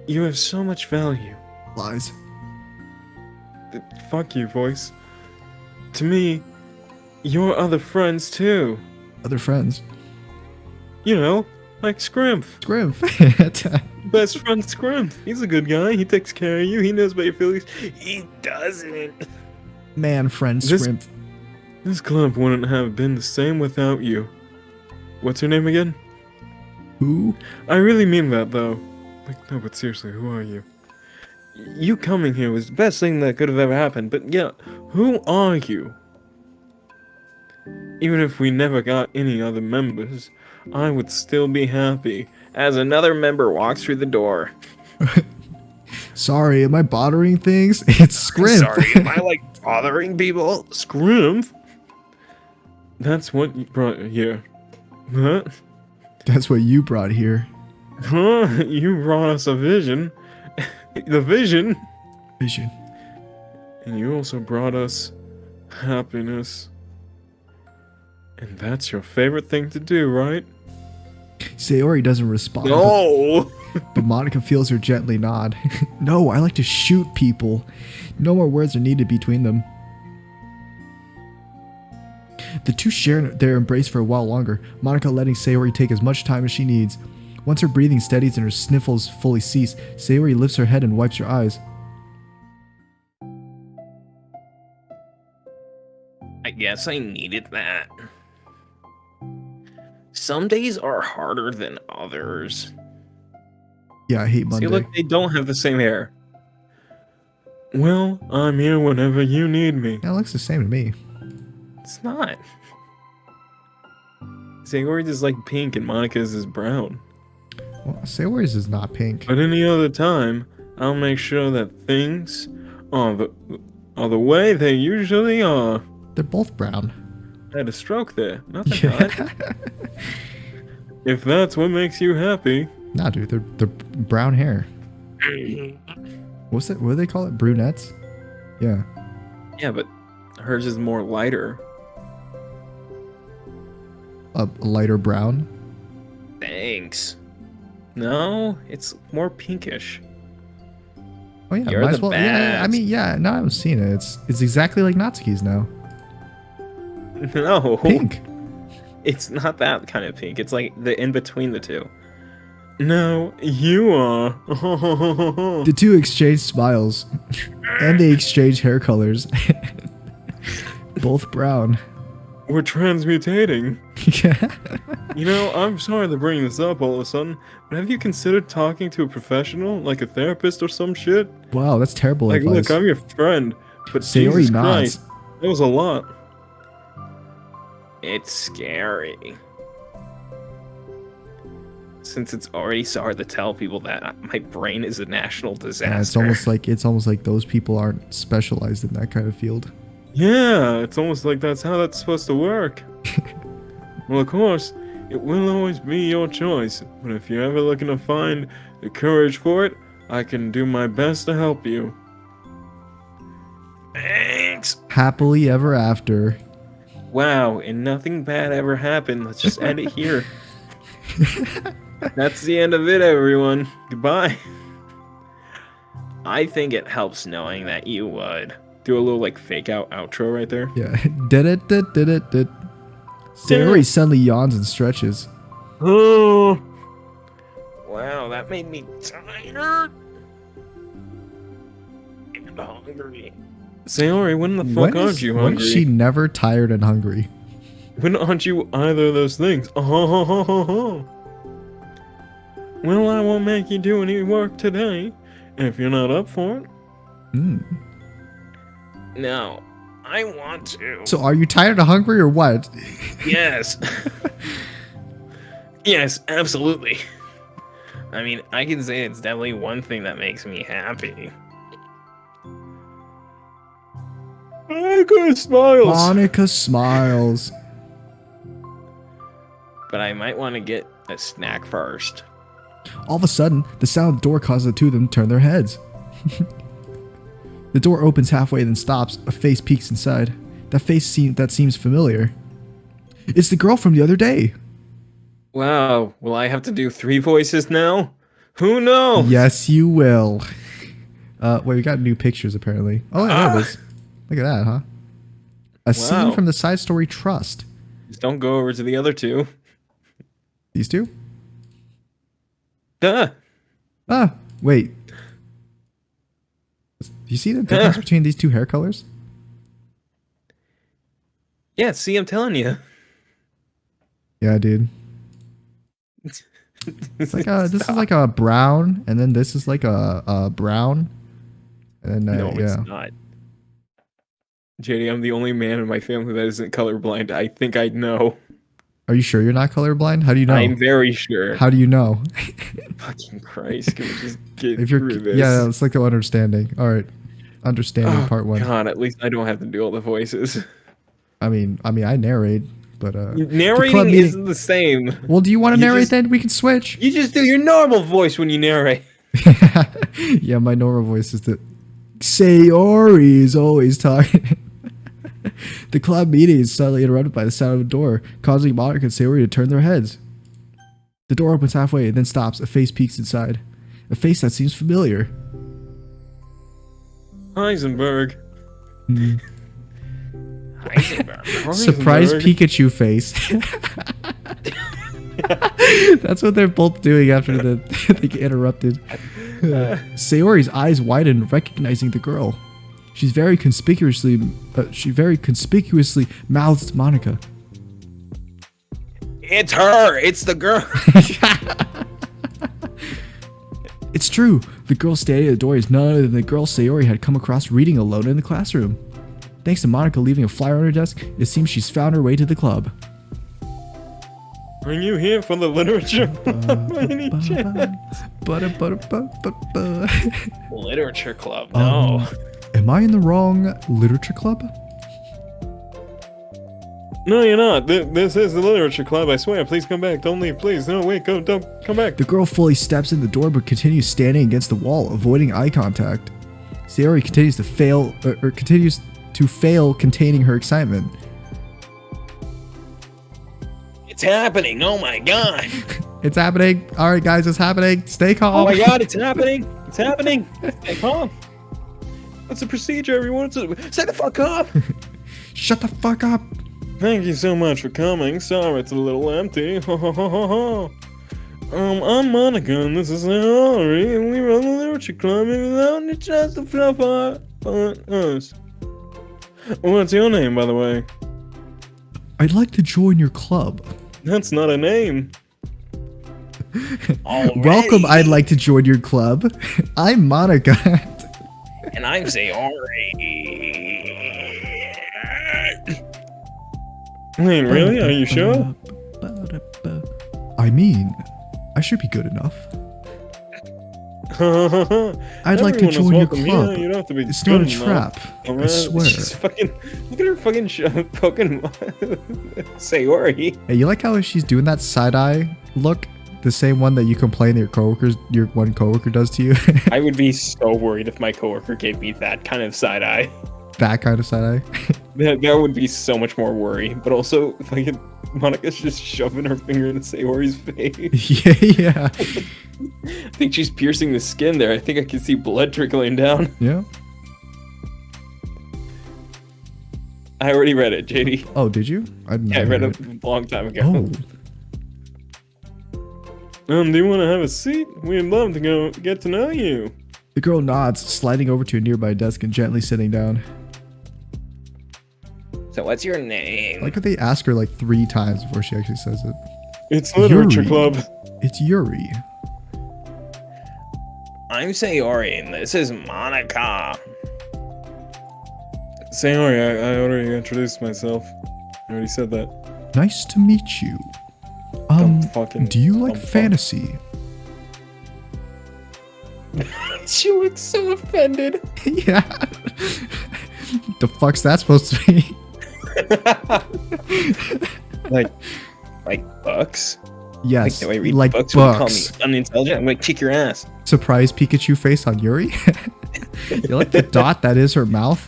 You have so much value. Lies. Fuck you, voice. To me, you're other friends too. Other friends. You know, like Scrimp. Scrimp. Best friend Scrimp. He's a good guy. He takes care of you. He knows about your feelings. He doesn't. Man friend Scrimp. This club wouldn't have been the same without you. What's your name again? Who? I really mean that though. Like, no, but seriously, who are you? You coming here was the best thing that could have ever happened, but yeah, who are you? Even if we never got any other members, I would still be happy. As another member walks through the door. Sorry, am I bothering things? It's Scrimp. Sorry, am I like bothering people? Scrimp? That's what you brought here. Huh? That's what you brought here. Huh? You brought us a vision. The vision. Vision. And you also brought us happiness. And that's your favorite thing to do, right? Sayori doesn't respond. No! But Monica feels her gently nod. No, I like to shoot people. No more words are needed between them. The two share their embrace for a while longer, Monica letting Sayori take as much time as she needs. Once her breathing steadies and her sniffles fully cease, Sayori lifts her head and wipes her eyes. I guess I needed that. Some days are harder than others. Yeah, I hate Monday. See, look, they don't have the same hair. Well, I'm here whenever you need me. That looks the same to me. It's not. Sayori's is like pink and Monica's is brown. Well, Sayori's is not pink. But any other time, I'll make sure that things are the way they usually are. They're both brown. I had a stroke there. Nothing bad. If that's what makes you happy. Nah, dude, they're brown hair. What's it? What do they call it? Brunettes? Yeah. Yeah, but hers is more lighter. A lighter brown. Thanks. No, it's more pinkish. Oh yeah, You're might the as well. Yeah, I best. mean, yeah. Now I'm seeing it. It's exactly like Natsuki's now. No. Pink. It's not that kind of pink. It's like the in between the two. No, you are. The two exchange smiles, and they exchange hair colors. Both brown. We're transmutating. Yeah. You know, I'm sorry to bring this up all of a sudden, but have you considered talking to a professional, like a therapist or some shit? Wow, that's terrible Like, advice. look, I'm your friend, but Sayori Jesus nods. Christ, that was a lot. It's scary. Since it's already so hard to tell people that my brain is a national disaster. Yeah, it's almost like those people aren't specialized in that kind of field. Yeah, it's almost like that's how that's supposed to work. Well, of course, it will always be your choice, but if you're ever looking to find the courage for it, I can do my best to help you. Thanks. Happily ever after. Wow, and nothing bad ever happened. Let's just end it here. That's the end of it, everyone. Goodbye. I think it helps knowing that you would. Do a little, like, fake out outro right there. Yeah. Did it. Sayori suddenly yawns and stretches. Oh, Wow, that made me tired. And hungry. Sayori, when the fuck aren't you when hungry? is she never tired and hungry? When aren't you either of those things? Oh. Well, I won't make you do any work today, if you're not up for it. No, I want to. So are you tired and hungry or what? Yes. Yes, absolutely. I mean, I can say it's definitely one thing that makes me happy. Monica smiles. Monica smiles. But I might want to get a snack first. All of a sudden, the sound of the door causes the two of them to turn their heads. The door opens halfway, then stops. A face peeks inside. That face seems familiar. It's the girl from the other day. Wow, will I have to do 3 voices now? Who knows? Yes, you will. Wait, we got new pictures apparently. Oh, yeah, there it is. Look at that, huh? A scene Wow. from the Side Story Trust. Just don't go over to the other 2. These two? Duh. Ah, wait. Do you see the difference between these two hair colors? Yeah, see, I'm telling you. Yeah, dude. It's like this is like a brown, and then this is like a brown, and then No, yeah. it's not. JD, I'm the only man in my family that isn't colorblind. I think I know. Are you sure you're not colorblind? How do you know? I'm very sure. How do you know? Fucking Christ, can we just get If you're through this? yeah, it's like the understanding. All right, understanding Oh, part 1. God, at least I don't have to do all the voices. I mean, I narrate, but Narrating club meeting- isn't the same. well, do you want to You narrate just- then? We can switch. You just do your normal voice when you narrate. Yeah, my normal voice is that Sayori is always talking. The club meeting is suddenly interrupted by the sound of a door, causing Monica and Sayori to turn their heads. The door opens halfway and then stops. A face peeks inside. A face that seems familiar. Heisenberg. Heisenberg. Surprise Heisenberg. Pikachu face. That's what they're both doing after they get interrupted. Sayori's eyes widen, recognizing the girl. She very conspicuously mouths Monica. It's her. It's the girl. It's true. The girl standing at the door is none other than the girl Sayori had come across reading alone in the classroom. Thanks to Monica leaving a flyer on her desk, it seems she's found her way to the club. Are you here for the literature? By any chance? Literature club. No. Am I in the wrong literature club? No, you're not. This is the literature club. I swear. Please come back. Don't leave. Please. No, wait. Go. Don't come back. The girl fully steps in the door but continues standing against the wall, avoiding eye contact. Sayori continues to fail containing her excitement. It's happening. Oh my god. It's happening. All right, guys, it's happening. Stay calm. Oh my god, it's happening. It's happening. Stay calm. What's the procedure, everyone? Stay the fuck up. Shut the fuck up. Thank you so much for coming. Sorry it's a little empty. I'm Monica and this is Yuri, and we run the literature club without any chance to fluff us. What's your name, by the way? I'd like to join your club. That's not a name. Welcome, I'd like to join your club. I'm Monica. And I'm Sayori. Wait, really? Are you sure? I mean, I should be good enough. I'd like to Everyone is join your welcome here. club. You don't have to be It's not a good enough. trap. I Alright, swear. she's fucking, look at her fucking poking Sayori. Hey, you like how she's doing that side-eye look? The same one that you complain that your one coworker does to you? I would be so worried if my coworker gave me that kind of side eye. That kind of side-eye? That would be so much more worry. But also, like, Monica's just shoving her finger into Sayori's face. Yeah. I think she's piercing the skin there. I think I can see blood trickling down. Yeah. I already read it, JD. Oh, did you? I didn't know. Yeah, I read you it a long time ago. Oh. Do you want to have a seat? We'd love to go get to know you. The girl nods, sliding over to a nearby desk and gently sitting down. So what's your name? Like if they ask her like 3 times before she actually says it. It's literature Yuri. club. It's Yuri. I'm Sayori, and this is Monica. Sayori, I already introduced myself. I already said that. Nice to meet you. Do you like dumb fuck. fantasy? She looks so offended. Yeah. The fuck's that supposed to be? Like bucks? Yes, the way I read like books. When you call me books. unintelligent, I'm gonna kick your ass. Surprise Pikachu face on Yuri. You like the dot that is her mouth?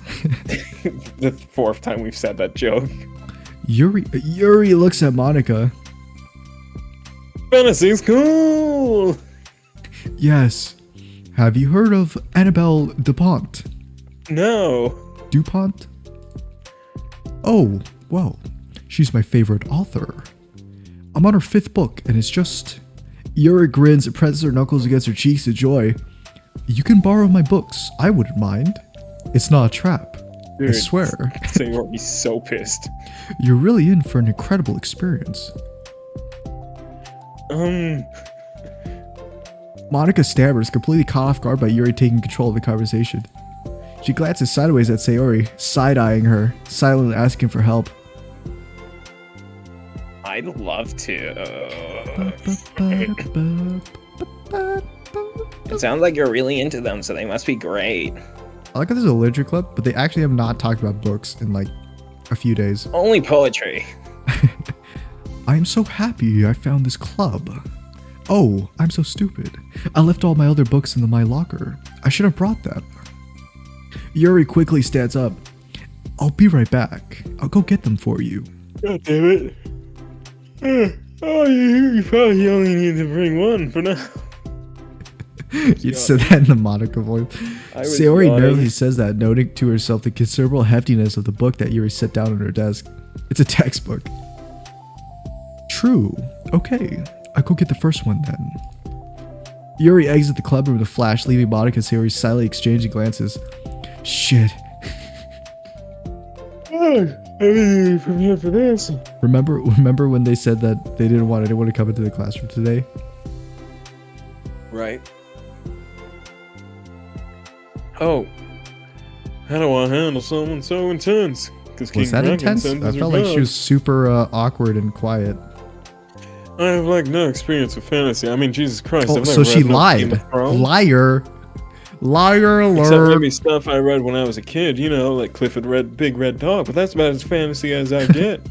The 4th time we've said that joke. Yuri looks at Monica. Fantasy's cool. Yes. Have you heard of Annabelle DuPont? No. DuPont? Oh, well, she's my favorite author. I'm on her 5th book, and it's just... Yuri grins and presses her knuckles against her cheeks in joy. You can borrow my books. I wouldn't mind. It's not a trap. I Dude, swear. So you're be so pissed. You're really in for an incredible experience. Monica stammers, completely caught off guard by Yuri taking control of the conversation. She glances sideways at Sayori, side-eyeing her, silently asking for help. I'd love to. It sounds like you're really into them, so they must be great. I like how there's a literature club, but they actually have not talked about books in like a few days. Only poetry. I am so happy I found this club. Oh, I'm so stupid. I left all my other books in my locker. I should have brought them. Yuri quickly stands up. I'll be right back. I'll go get them for you. God damn it. Oh, you probably only need to bring one for now. You said that in the Monica voice. Sayori nervously says that, noting to herself the considerable heftiness of the book that Yuri set down on her desk. It's a textbook. True. Okay. I'll go get the first one then. Yuri exits the club room with a flash, leaving Monica and Sayori silently exchanging glances. Shit. I'm prepared for this. Remember when they said that they didn't want anyone to come into the classroom today? Right. Oh. How do I handle someone so intense? Was that intense? I felt like she was super awkward and quiet. I have like no experience with fantasy. I mean, Jesus Christ. Oh, I've so never she read no Game lied. of Thrones. Liar. Liar Except alert. maybe stuff I read when I was a kid, you know, like Clifford Red Big Red Dog, but that's about as fantasy as I get.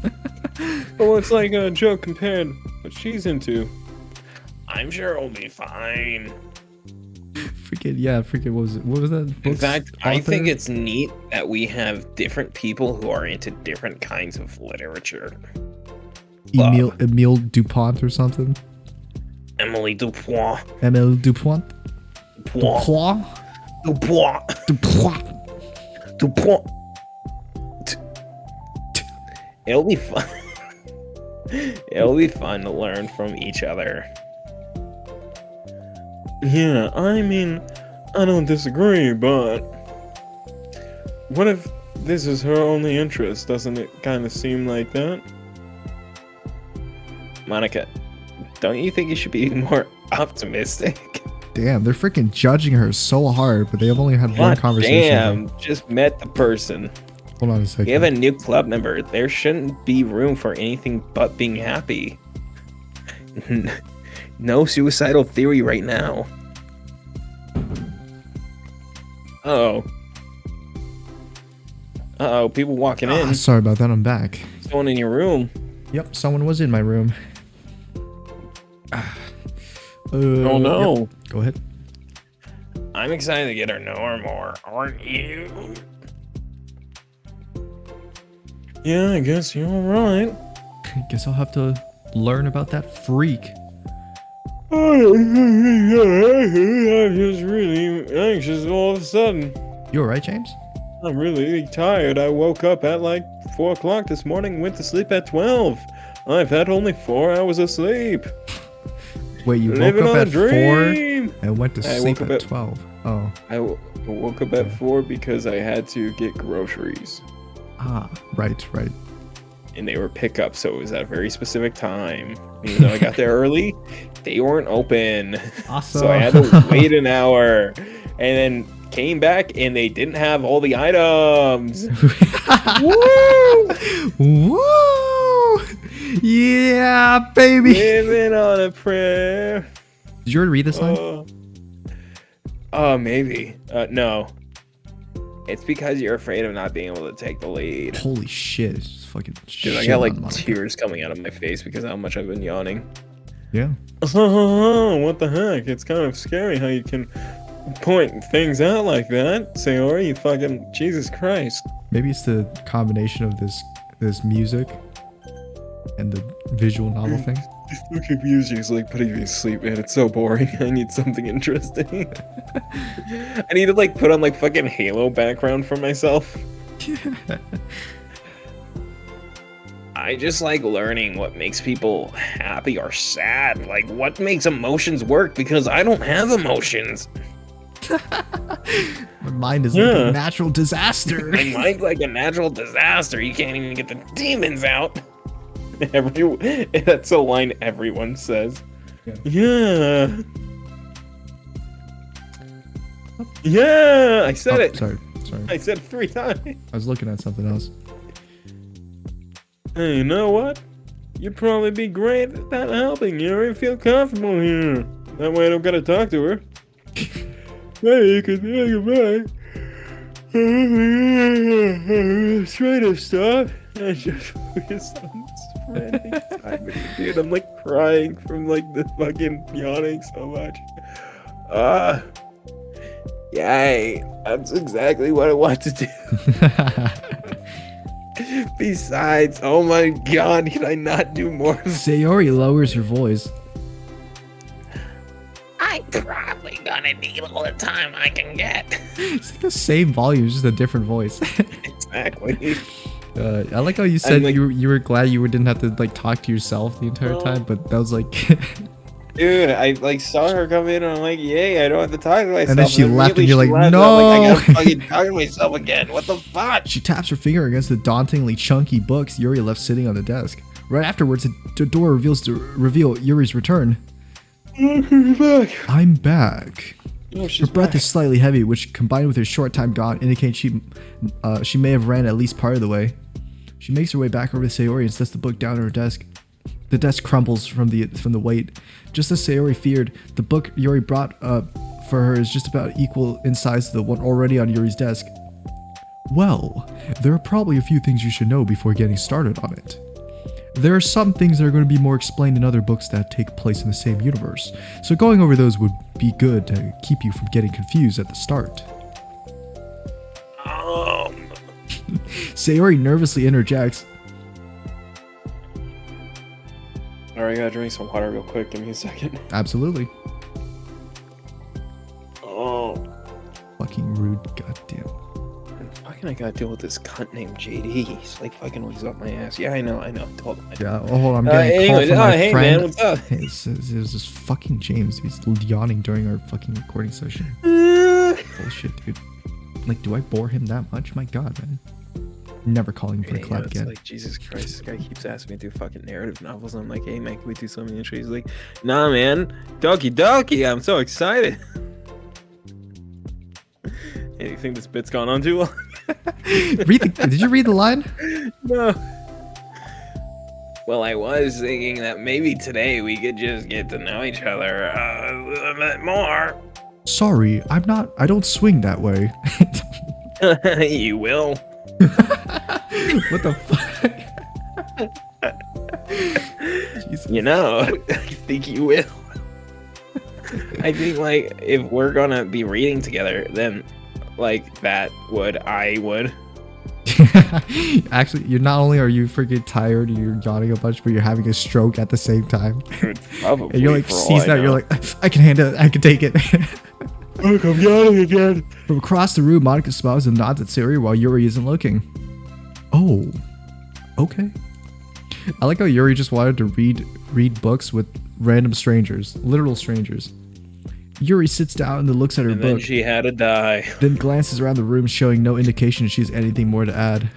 But it's like a joke compared to what she's into. I'm sure it'll be fine. Freaking what was that? In fact, I author? think it's neat that we have different people who are into different kinds of literature. Emile Dupont or something. Emily Dupont. Emile Dupont. Dupont. Dupont. Dupont. Dupont. Dupont. It'll be fun. It'll be fun to learn from each other. Yeah, I mean, I don't disagree, but what if this is her only interest? Doesn't it kind of seem like that? Monica, don't you think you should be more optimistic? Damn, they're freaking judging her so hard, but they have only had one God conversation. damn, just met the person. Hold on a second. You have a new club member. There shouldn't be room for anything but being happy. No suicidal theory right now. Uh-oh. Uh-oh, people walking in. Sorry about that, I'm back. Someone in your room. Yep, someone was in my room. Oh no. Yep. Go ahead. I'm excited to get to know her more, aren't you? Yeah, I guess you're right. Guess I'll have to learn about that freak. I'm just really anxious all of a sudden. You alright, James? I'm really tired. I woke up at like 4 o'clock this morning, went to sleep at 12. I've had only 4 hours of sleep. Wait, you woke Living up on a at 4 dream. and went to I sleep woke at up at- 12. Oh, I woke up at 4 because I had to get groceries. right. And they were pickup, so it was at a very specific time. Even though I got there early, they weren't open. Awesome. So I had to wait an hour. And then came back and they didn't have all the items. Woo! Yeah, baby. Living on a prayer. Did you already read this line? Maybe. No. It's because you're afraid of not being able to take the lead. Holy shit! It's just fucking Dude, shit I got like on Monica. tears coming out of my face because of how much I've been yawning. Yeah. Oh, what the heck? It's kind of scary how you can point things out like that. Sayori, you fucking Jesus Christ. Maybe it's the combination of this music and the visual novel thing. This fucking music is like putting me to sleep, man. It's so boring. I need something interesting. I need to like put on like fucking Halo background for myself. I just like learning what makes people happy or sad. Like what makes emotions work, because I don't have emotions. My mind is like a natural disaster. My mind's like a natural disaster. You can't even get the demons out. That's a line everyone says. Yeah. Yeah, I said it. Sorry. I said it 3 times. I was looking at something else. Hey, you know what? You'd probably be great at that helping Yuri feel comfortable here. That way I don't gotta talk to her. Hey, you can say goodbye. Straight up stop and just focus on spending time with you, dude. I'm like crying from like the fucking yawning so much. Yay, that's exactly what I want to do. Besides, oh my god, can I not do more? Sayori lowers her voice. I'm probably gonna need all the time I can get. It's like the same volume, just a different voice. Exactly. I like how you said like, you were glad you didn't have to like talk to yourself the entire time, but that was like. Dude, I like saw her come in and I'm like, yay, I don't have to talk to myself. And then she left and you're like, left, no. And I'm like, I gotta fucking talk to myself again. What the fuck? She taps her finger against the dauntingly chunky books Yuri left sitting on the desk. Right afterwards, the door reveal Yuri's return. I'm back. Oh, Her breath is slightly heavy, which combined with her short time gone indicates she may have ran at least part of the way. She makes her way back over to Sayori and sets the book down on her desk. The desk crumbles from the weight. Just as Sayori feared, the book Yuri brought for her is just about equal in size to the one already on Yuri's desk. Well, there are probably a few things you should know before getting started on it. There are some things that are going to be more explained in other books that take place in the same universe, so going over those would be good to keep you from getting confused at the start. Sayori nervously interjects. Alright, I gotta drink some water real quick. Give me a second. Absolutely. Oh. Fucking rude, goddamn. Fucking I gotta deal with this cunt named JD. He's like fucking always up my ass. Yeah, I know. Hold on. Yeah, hold on, I'm getting a call from my hey friend. man, what's up? Hey, it was this fucking James. He's yawning during our fucking recording session. Bullshit, dude. Like, do I bore him that much? My god, man. Never calling him for the clap It's again. like, Jesus Christ, this guy keeps asking me to do fucking narrative novels. I'm like, hey man, can we do something intro? He's like, nah man, dokie, I'm so excited. Hey, you think this bit's gone on too long? Did you read the line? No. Well, I was thinking that maybe today we could just get to know each other a little bit more. Sorry, I don't swing that way. You will. What the fuck? Jesus. You know, I think you will. I think, like, if we're gonna be reading together, then, like, I would. Actually, not only are you freaking tired, you're yawning a bunch, but you're having a stroke at the same time. Probably. And you're like, sees that, you're like, I can handle it, I can take it. Look, I'm yawning again. From across the room, Monica smiles and nods at Sayori while Yuri isn't looking. Oh, okay. I like how Yuri just wanted to read books with random strangers, literal strangers. Yuri sits down and then looks at her And book. then she had to die. Then glances around the room, showing no indication she has anything more to add.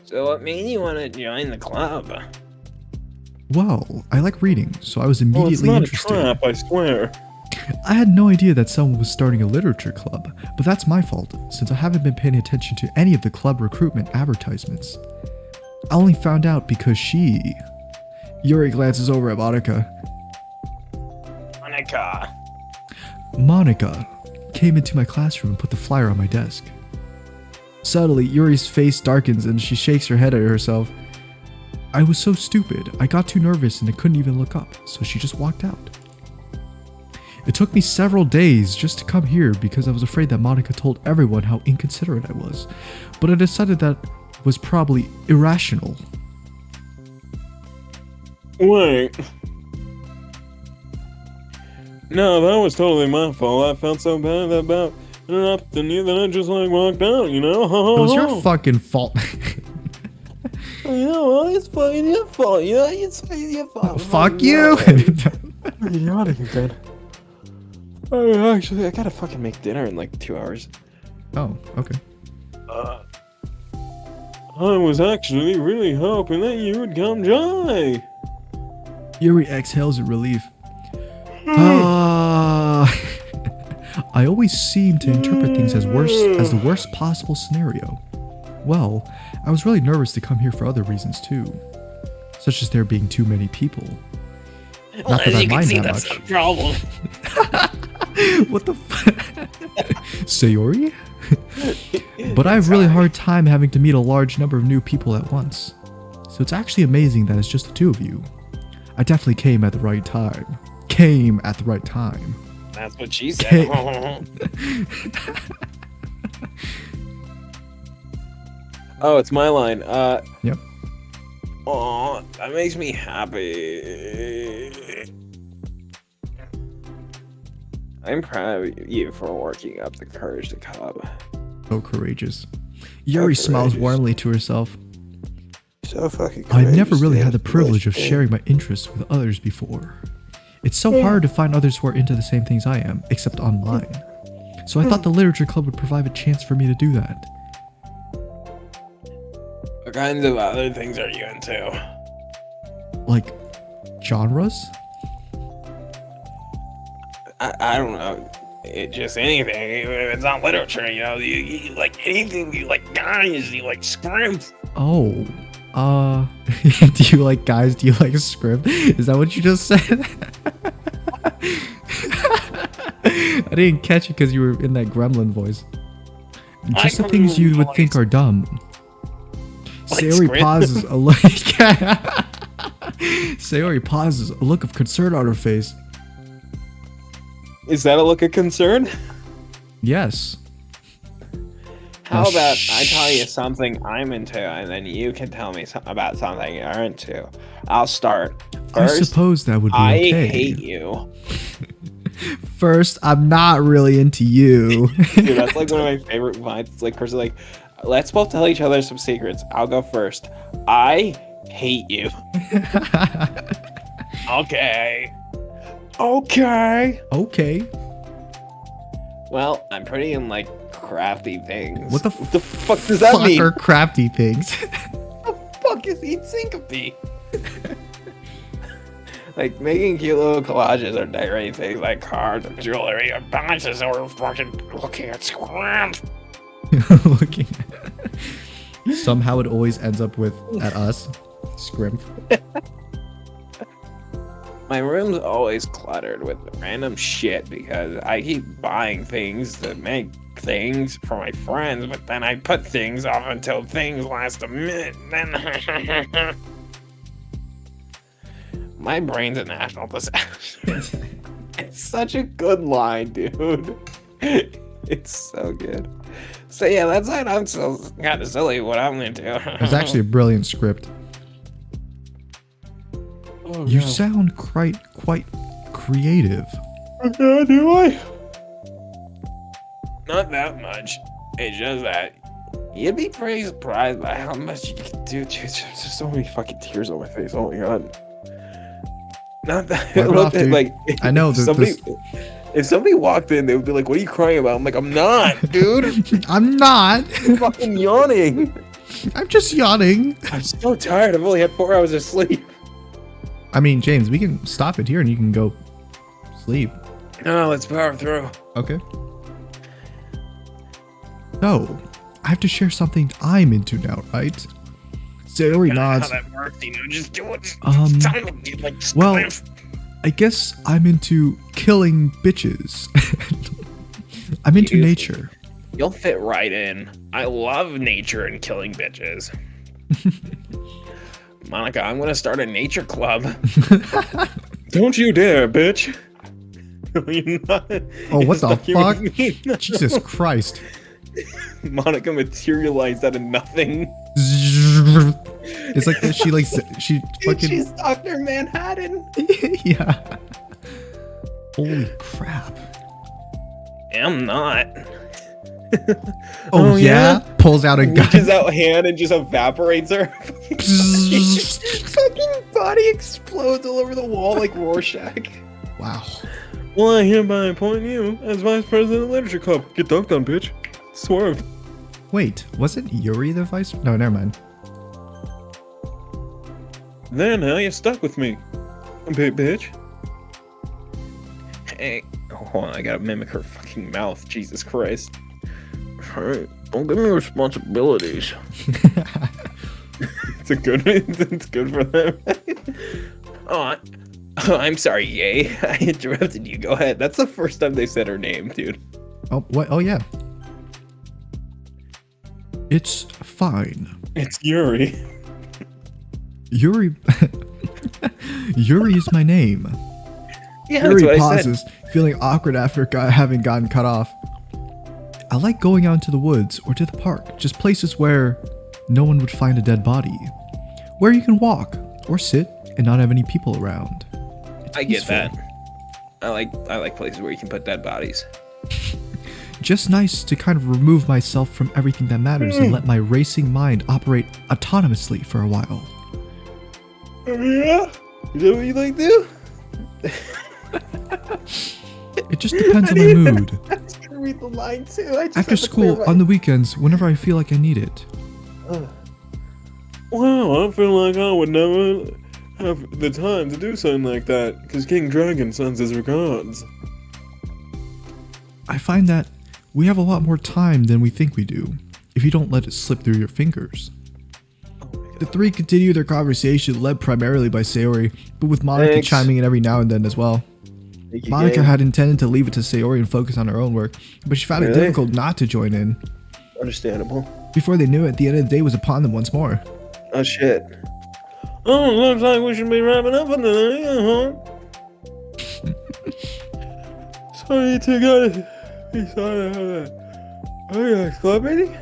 So what made you want to join the club? Well, I like reading, so I was Well, it's immediately not interested. a trap, I swear. I had no idea that someone was starting a literature club, but that's my fault, since I haven't been paying attention to any of the club recruitment advertisements. I only found out because Yuri glances over at Monica. Monica came into my classroom and put the flyer on my desk. Suddenly, Yuri's face darkens and she shakes her head at herself. I was so stupid. I got too nervous and I couldn't even look up, so she just walked out. It took me several days just to come here because I was afraid that Monica told everyone how inconsiderate I was, but I decided that was probably irrational. Wait. No, that was totally my fault. I felt so bad about interrupting you that I just like walked out, you know? It was your fucking fault. You know what? It's fucking your fault. You know, it's fucking your fault. Fuck you! You're yawning again. Oh, actually, I gotta fucking make dinner in like 2 hours. Oh, okay. I was actually really hoping that you would come join. Yuri exhales in relief. I always seem to interpret things as the worst possible scenario. Well, I was really nervous to come here for other reasons too, such as there being too many people. Well, Not that as I you can mind see, that that's much. the problem. What the Sayori? But I have really hard time having to meet a large number of new people at once. So it's actually amazing that it's just the two of you. I definitely came at the right time. That's what she said. Oh, it's my line. Yep. Oh, that makes me happy. I'm proud of you for working up the courage to come. So courageous. Yuri smiles courageous. warmly to herself. So fucking I've never courageous, really dude. had the privilege of sharing my interests with others before. It's so hard to find others who are into the same things I am, except online. So I thought the literature club would provide a chance for me to do that. What kinds of other things are you into? Like, genres? I don't know. It just anything. It's not literature, you know. You like anything. You like guys. You like scripts. Oh, do you like guys? Do you like script? Is that what you just said? I didn't catch it because you were in that gremlin voice. Just the things you would think are dumb. Like Sayori script? pauses a look. Sayori pauses, a look of concern on her face. Is that a look of concern? Yes. How Now, about I tell you something I'm into, and then you can tell me about something you're into. I'll start. I First, suppose that would be I okay. hate you. First, I'm not really into you. Dude, that's like one of my favorite lines. It's like, person like, let's both tell each other some secrets. I'll go first. I hate you. Okay. Okay. Okay. Well, I'm pretty in like crafty things. What the the fuck does that fuck mean? are crafty things? Fuck is eat syncope? Like making cute little collages or decorating things like cards or jewelry or boxes or fucking looking at script. Looking at somehow it always ends up with at us. Scrimp. My room's always cluttered with random shit because I keep buying things to make things for my friends, but then I put things off until things last a minute. Then my brain's a national disaster. It's such a good line, dude. It's so good. So yeah, that's why I'm so kind of silly what I'm into. It's actually a brilliant script. Oh, You no. sound quite creative. Do I? Not that much. It's just that you'd be pretty surprised by how much you can do. Dude, there's just so many fucking tears on my face. Oh my god. Not that. Wipe it off, dude. Like I know, if somebody. If somebody walked in, they would be like, "What are you crying about?" I'm like, "I'm not, dude. I'm not. I'm fucking yawning. I'm just yawning. I'm so tired. I've only had 4 hours of sleep." I mean, James, we can stop it here and you can go sleep. No, let's power through. Okay. So, I have to share something I'm into now, right? Sayori nods. How that works, you know, just do it. Um, Like, well, I guess I'm into killing bitches. I'm into You- nature. you'll fit right in. I love nature and killing bitches. Monica, I'm gonna start a nature club. Don't you dare, bitch. You're not, Oh, what the stuck fuck? with me. No. Jesus Christ. Monica materialized out of nothing. It's like that she fucking She's Dr. Manhattan. yeah. Holy crap. I'm not. Oh, yeah? Pulls out a gun. Reaches out hand and just evaporates her. Fucking body explodes all over the wall like Rorschach. Wow. Well, I hereby appoint you as vice president of the literature club. Get dunked on, bitch. Swerved. Wait, wasn't Yuri the vice? No, never mind. There now, you're stuck with me. Big bitch. Hey, hold on, I gotta mimic her fucking mouth. Jesus Christ. Alright, don't give me responsibilities. It's good for them. Oh, I'm sorry, Yay. I interrupted you. Go ahead. That's the first time they said her name, dude. Oh, what? Oh, yeah. It's fine. It's Yuri. Yuri. Yuri is my name. Yeah, that's Yuri what pauses, feeling awkward after having gotten cut off. I like going out into the woods or to the park, just places where no one would find a dead body. Where you can walk or sit and not have any people around. It's I get peaceful. that. I like places where you can put dead bodies. Just nice to kind of remove myself from everything that matters and let my racing mind operate autonomously for a while. Yeah? Is that what you like to do? It just depends on my mood. I was gonna read the line too. I just After have to clear school, my- on the weekends, whenever I feel like I need it. Wow, I feel like I would never have the time to do something like that, because King Dragon sends his regards. I find that we have a lot more time than we think we do, if you don't let it slip through your fingers. The three continue their conversation, led primarily by Sayori, but with Monica Thanks. chiming in every now and then as well. Monica had intended to leave it to Sayori and focus on her own work, but she found it Really? difficult not to join in. Understandable. Before they knew it, the end of the day was upon them once more. Oh shit. Oh, looks like we should be wrapping up for the day, Sorry to guys. Sorry. Oh yeah, club meeting?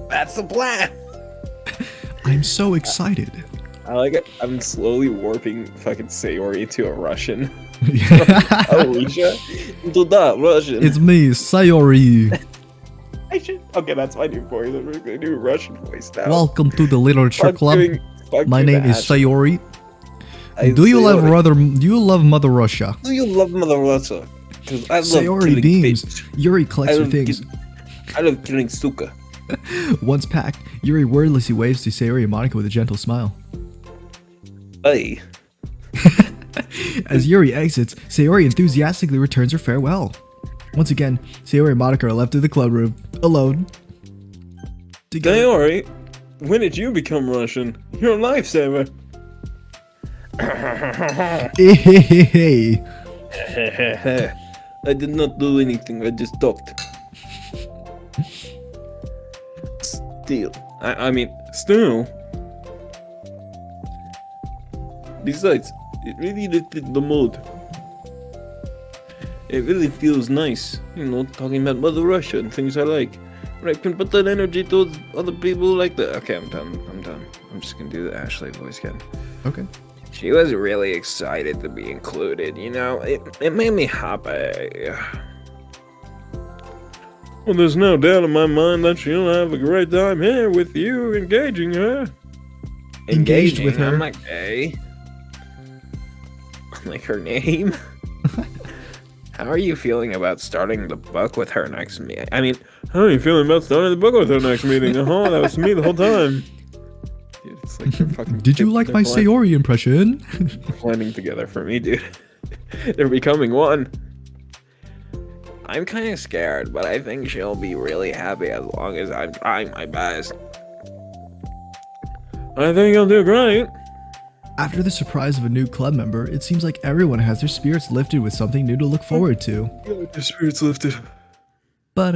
That's the plan. I'm so excited. I like it. I'm slowly warping fucking Sayori into a Russian. Alicia? Into that Russian. It's me, Sayori. I should. Okay, that's my new voice. I'm gonna do a Russian voice now. Welcome to the literature Fuck club. fuck My you, name is Ash. Sayori. I'm Do you love Sayori. Mother Russia? Do you love Mother Russia? Because I love Sayori killing beams. fish. Yuri collects her things. I love killing suka. Once packed, Yuri wordlessly waves to Sayori and Monica with a gentle smile. Hey. As Yuri exits, Sayori enthusiastically returns her farewell. Once again, Sayori and Monica are left in the club room, alone. Together. Sayori, when did you become Russian? You're a lifesaver. Hey. I did not do anything. I just talked. Still. I mean, Still, besides, it really lifted the mood. It really feels nice, you know, talking about Mother Russia and things I like. But I can put that energy towards other people like that. Okay, I'm done. I'm just gonna do the Ashley voice again. Okay. She was really excited to be included, you know? It made me happy. well, there's no doubt in my mind that she'll have a great time here with you engaging her. Engaged with her. I'm like, hey. Like her name? How are you feeling about starting the book with her next meeting? I mean, How are you feeling about starting the book with her next meeting? That was me the whole time. dude, it's like they're fucking. Did you like my Sayori impression? blending together for me, dude. They're becoming one. I'm kind of scared, but I think she'll be really happy as long as I'm trying my best. I think you'll do great. After the surprise of a new club member, it seems like everyone has their spirits lifted with something new to look forward to. Your spirit's lifted. But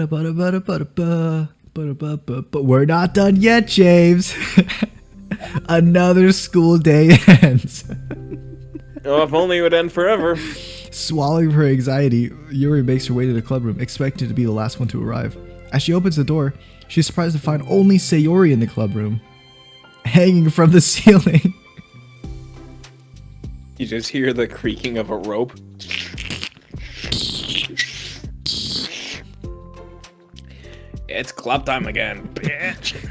we're not done yet, James. Another school day ends. Oh, if only it would end forever. Swallowing her anxiety, Yuri makes her way to the club room, expecting to be the last one to arrive. As she opens the door, she's surprised to find only Sayori in the club room, hanging from the ceiling. You just hear the creaking of a rope. It's club time again, bitch.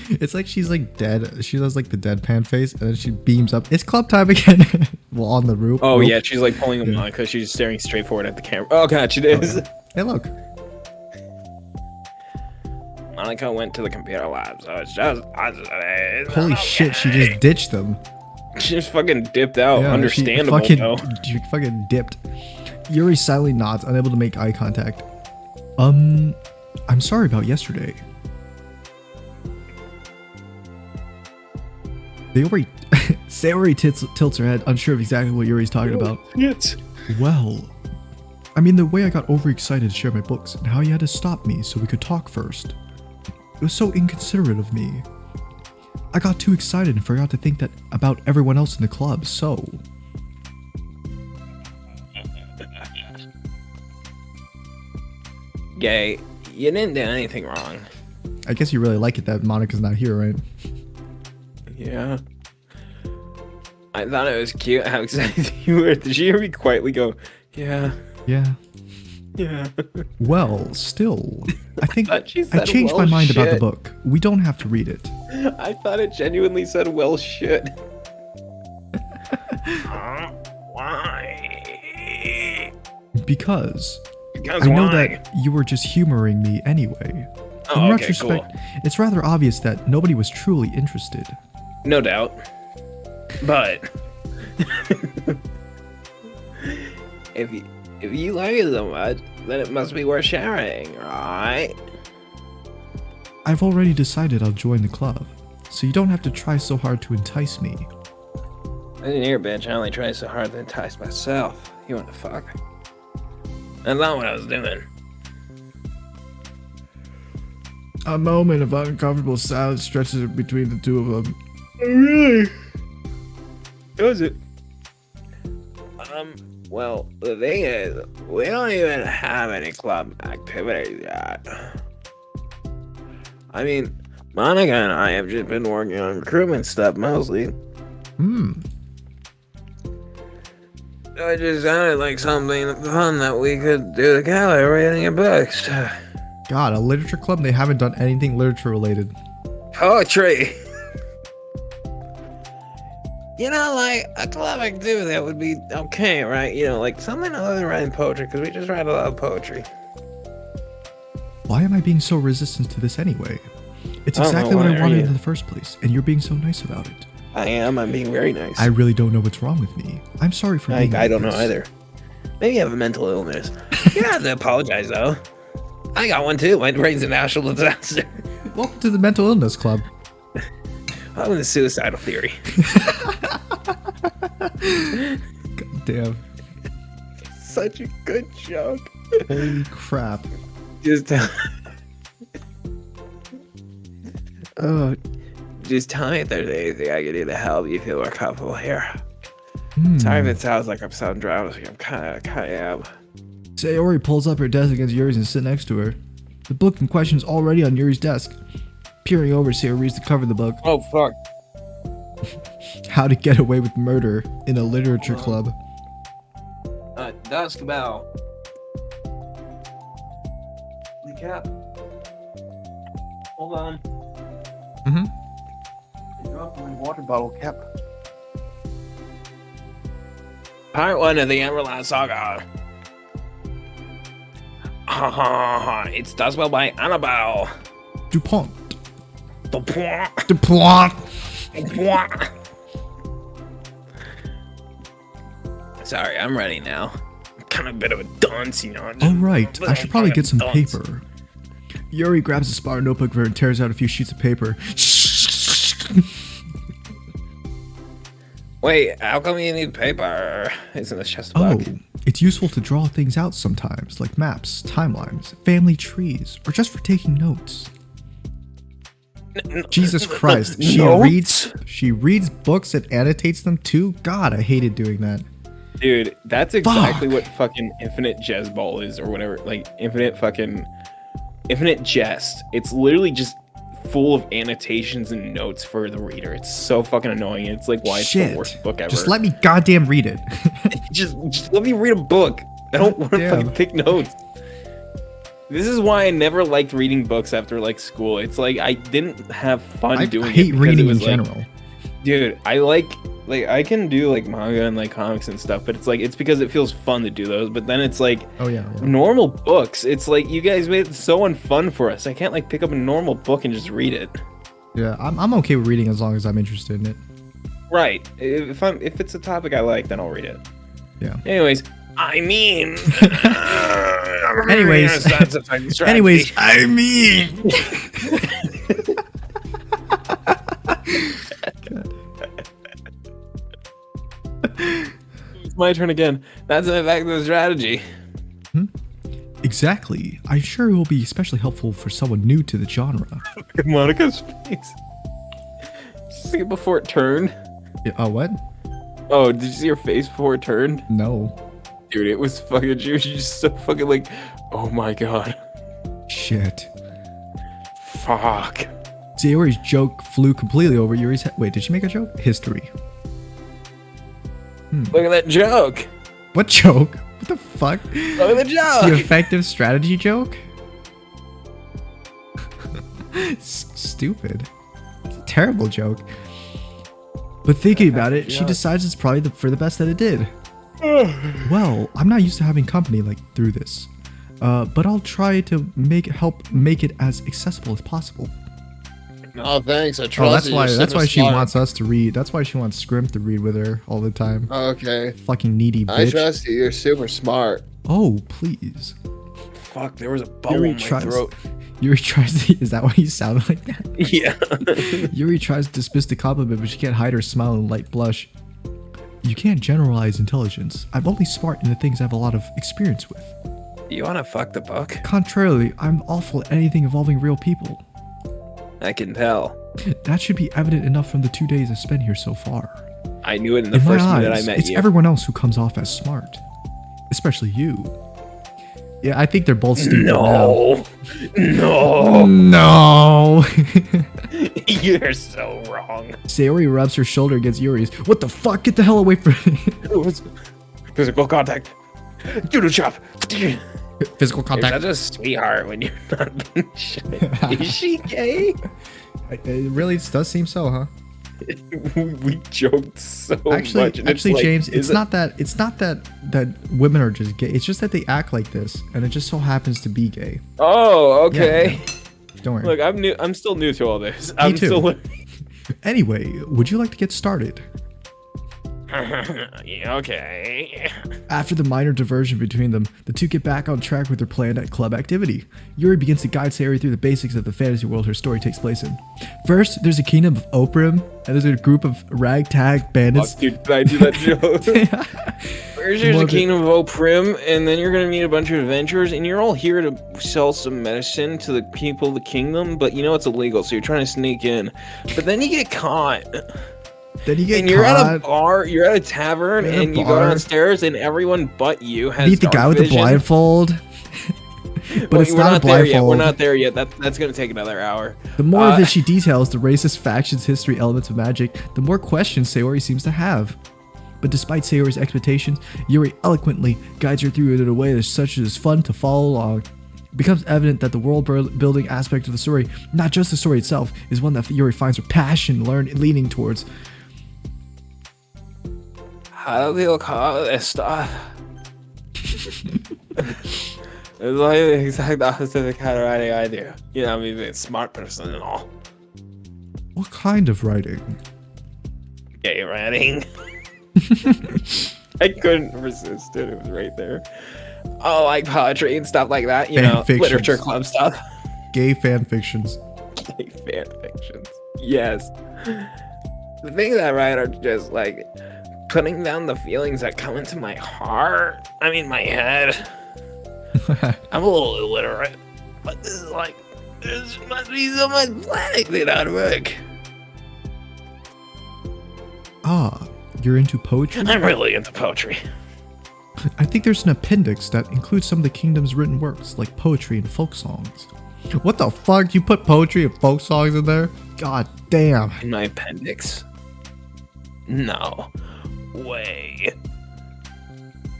It's like she's like dead. She does like the deadpan face, and then she beams up. It's club time again. Well, on the roof. Oh yeah, she's like pulling them on because she's staring straight forward at the camera. Oh god, she is. Hey, look. Monica went to the computer lab, so it's just Holy shit, she just ditched them. She just fucking dipped out. Yeah, Understandable though. She fucking dipped. Yuri silently nods, unable to make eye contact. I'm sorry about yesterday. Sayori tilts her head, unsure of exactly what Yuri's talking about. Yes. Well, I mean, the way I got overexcited to share my books and how you had to stop me so we could talk first. It was so inconsiderate of me. I got too excited and forgot to think that about everyone else in the club, so... Gay, you didn't do anything wrong. I guess you really like it that Monica's not here, right? Yeah. I thought it was cute how excited you were. Did she hear me quietly go, yeah, Yeah. yeah. Well, still, I think thought she I said, changed my "Well, mind about the shit." book. We don't have to read it. I thought it genuinely said, well, shit. Why? Because Because I know why? that you were just humoring me anyway. Oh, In okay, retrospect, cool. it's rather obvious that nobody was truly interested. No doubt. But if you like it so much, then it must be worth sharing, right? I've already decided I'll join the club, so you don't have to try so hard to entice me. Listen here, bitch. I only try so hard to entice myself. You wanna fuck? That's not what I was doing. A moment of uncomfortable silence stretches between the two of them. Really? Does it? Well, the thing is, we don't even have any club activities yet. I mean, Monica and I have just been working on recruitment stuff mostly. So it just sounded like something fun that we could do together, reading books. God, a literature club? They haven't done anything literature related. Poetry! You know, like, a club activity that would be okay, right? You know, like, something other than writing poetry, because we just write a lot of poetry. Why am I being so resistant to this anyway? It's I don't know, exactly what why I are wanted you? in the first place, and you're being so nice about it. I'm being very nice. I really don't know what's wrong with me. I'm sorry for being I like don't know this. either. Maybe you have a mental illness. You don't have to apologize, though. I got one, too. My brain's a national disaster. Welcome to the mental illness club. I'm in the suicidal theory. God damn. Such a good joke. Holy crap. Just just tell me if there's anything I can do to help you feel more comfortable here. Sorry if it sounds like I'm sounding drowsy. I'm kind of am. Sayori pulls up her desk against Yuri's and sits next to her. The book in question is already on Yuri's desk. Peering over, Sayori reads the cover of the book. Oh, fuck. How to Get Away with Murder in a Literature Club. Dusk bell. The cap. Hold on. Mm-hmm. You dropped my water bottle cap. Part 1 of the Everlast Saga. It's Dusk Bell by Annabelle. DuPont. DuPont. DuPont. DuPont. Sorry, I'm ready now. I'm kind of a bit of a dunce, you know. Alright, I should probably get some Dunce. paper. Yuri grabs a spiral notebook for her and tears out a few sheets of paper. Wait, how come you need paper? Isn't this just a Oh, book? it's useful to draw things out sometimes, like maps, timelines, family trees, or just for taking notes. Jesus Christ. She reads books and annotates them too? God, I hated doing that. Dude, that's exactly Fuck. what fucking infinite Jezball is, or whatever. Like, infinite jest. It's literally just full of annotations and notes for the reader. It's so fucking annoying. It's like why it's the worst book ever. Just let me goddamn read it. just let me read a book. I don't want to Damn. fucking pick notes. This is why I never liked reading books after like school. It's like I didn't have fun doing it. I hate because reading it was in like, general. dude, I like I can do like manga and like comics and stuff, but it's like it's because it feels fun to do those. But then it's like Oh yeah. normal books. It's like you guys made it so unfun for us. I can't like pick up a normal book and just read it. Yeah, I'm okay with reading as long as I'm interested in it. Right. If it's a topic I like, then I'll read it. Yeah. Anyways, I mean. Anyways, I mean. It's my turn again. That's an effective strategy. Exactly. I'm sure it will be especially helpful for someone new to the genre. Look at Monica's face. Did you see it before it turned? What? Oh, did you see her face before it turned? No. Dude, it was fucking. She was just so fucking like, oh my god. Shit. Fuck. Sayori's joke flew completely over Yuri's head. Wait, did she make a joke? History. Look at that joke. What joke? What the fuck? Look at the joke. The effective strategy joke? Stupid. It's a terrible joke. But thinking about it, she decides it's probably for the best that it did. Well, I'm not used to having company like through this. But I'll try to help make it as accessible as possible. Oh, thanks. I trust you. That's why she wants us to read. That's why she wants Scrimp to read with her all the time. Okay. Fucking needy bitch. I trust you. You're super smart. Oh, please. Fuck, there was a bubble in my throat. Yuri tries to. Is that why you sound like that? Yeah. Yuri tries to dismiss the compliment, but she can't hide her smile and light blush. You can't generalize intelligence. I'm only smart in the things I have a lot of experience with. You wanna fuck the book? Contrarily, I'm awful at anything involving real people. I can tell. That should be evident enough from the 2 days I've spent here so far. I knew it in the In my first minute I eyes, met it's you. everyone else who comes off as smart. Especially you. Yeah, I think they're both stupid now. No. No. You're so wrong. Sayori rubs her shoulder against Yuri's. What the fuck? Get the hell away from me. Physical contact. Judo chop. Physical You're contact. such a sweetheart when you're not being shy. Is she gay? It really does seem so, huh? We joked so much. And it's Actually, like, James, is it's not that women are just gay. It's just that they act like this, and it just so happens to be gay. Oh, okay. Don't worry. Look, I'm still new to all this. Me I'm too. still. Anyway, would you like to get started? Yeah, okay. After the minor diversion between them, the two get back on track with their planned club activity. Yuri begins to guide Sayori through the basics of the fantasy world her story takes place in. First, there's a kingdom of Oprim, and there's a group of ragtag bandits. Fuck, dude, did I do that joke? First, there's the kingdom of Oprim, and then you're gonna meet a bunch of adventurers, and you're all here to sell some medicine to the people of the kingdom, but you know it's illegal, so you're trying to sneak in. But then you get caught. Then you get And you're at a caught. bar, you're at a tavern, You're at a and you go bar. downstairs, and everyone but you has Meet the dark guy with the vision. blindfold. But Well, it's we're not a not there yet. We're blindfold. not there yet. That's gonna take another hour. The more of it she details the racist factions, history, elements of magic, the more questions Sayori seems to have. But despite Sayori's expectations, Yuri eloquently guides her through it in a way that's such as fun to follow along. It becomes evident that the world-building aspect of the story, not just the story itself, is one that Yuri finds her passion leaning towards. How do people call this stuff? It's like the exact opposite of the kind of writing I do. You know, me being a smart person and all. What kind of writing? Gay writing. I couldn't resist it. It was right there. Oh, like poetry and stuff like that. You know, Fan fictions. literature club stuff. Gay fan fictions. Gay fan fictions. Yes. The things I write are just like putting down the feelings that come into my heart. My head. I'm a little illiterate, but this There must be so much plague that ought to work. Ah, you're into poetry? I'm really into poetry. I think there's an appendix that includes some of the kingdom's written works, like poetry and folk songs. What the fuck? You put poetry and folk songs in there? God damn. In my appendix? No. Way.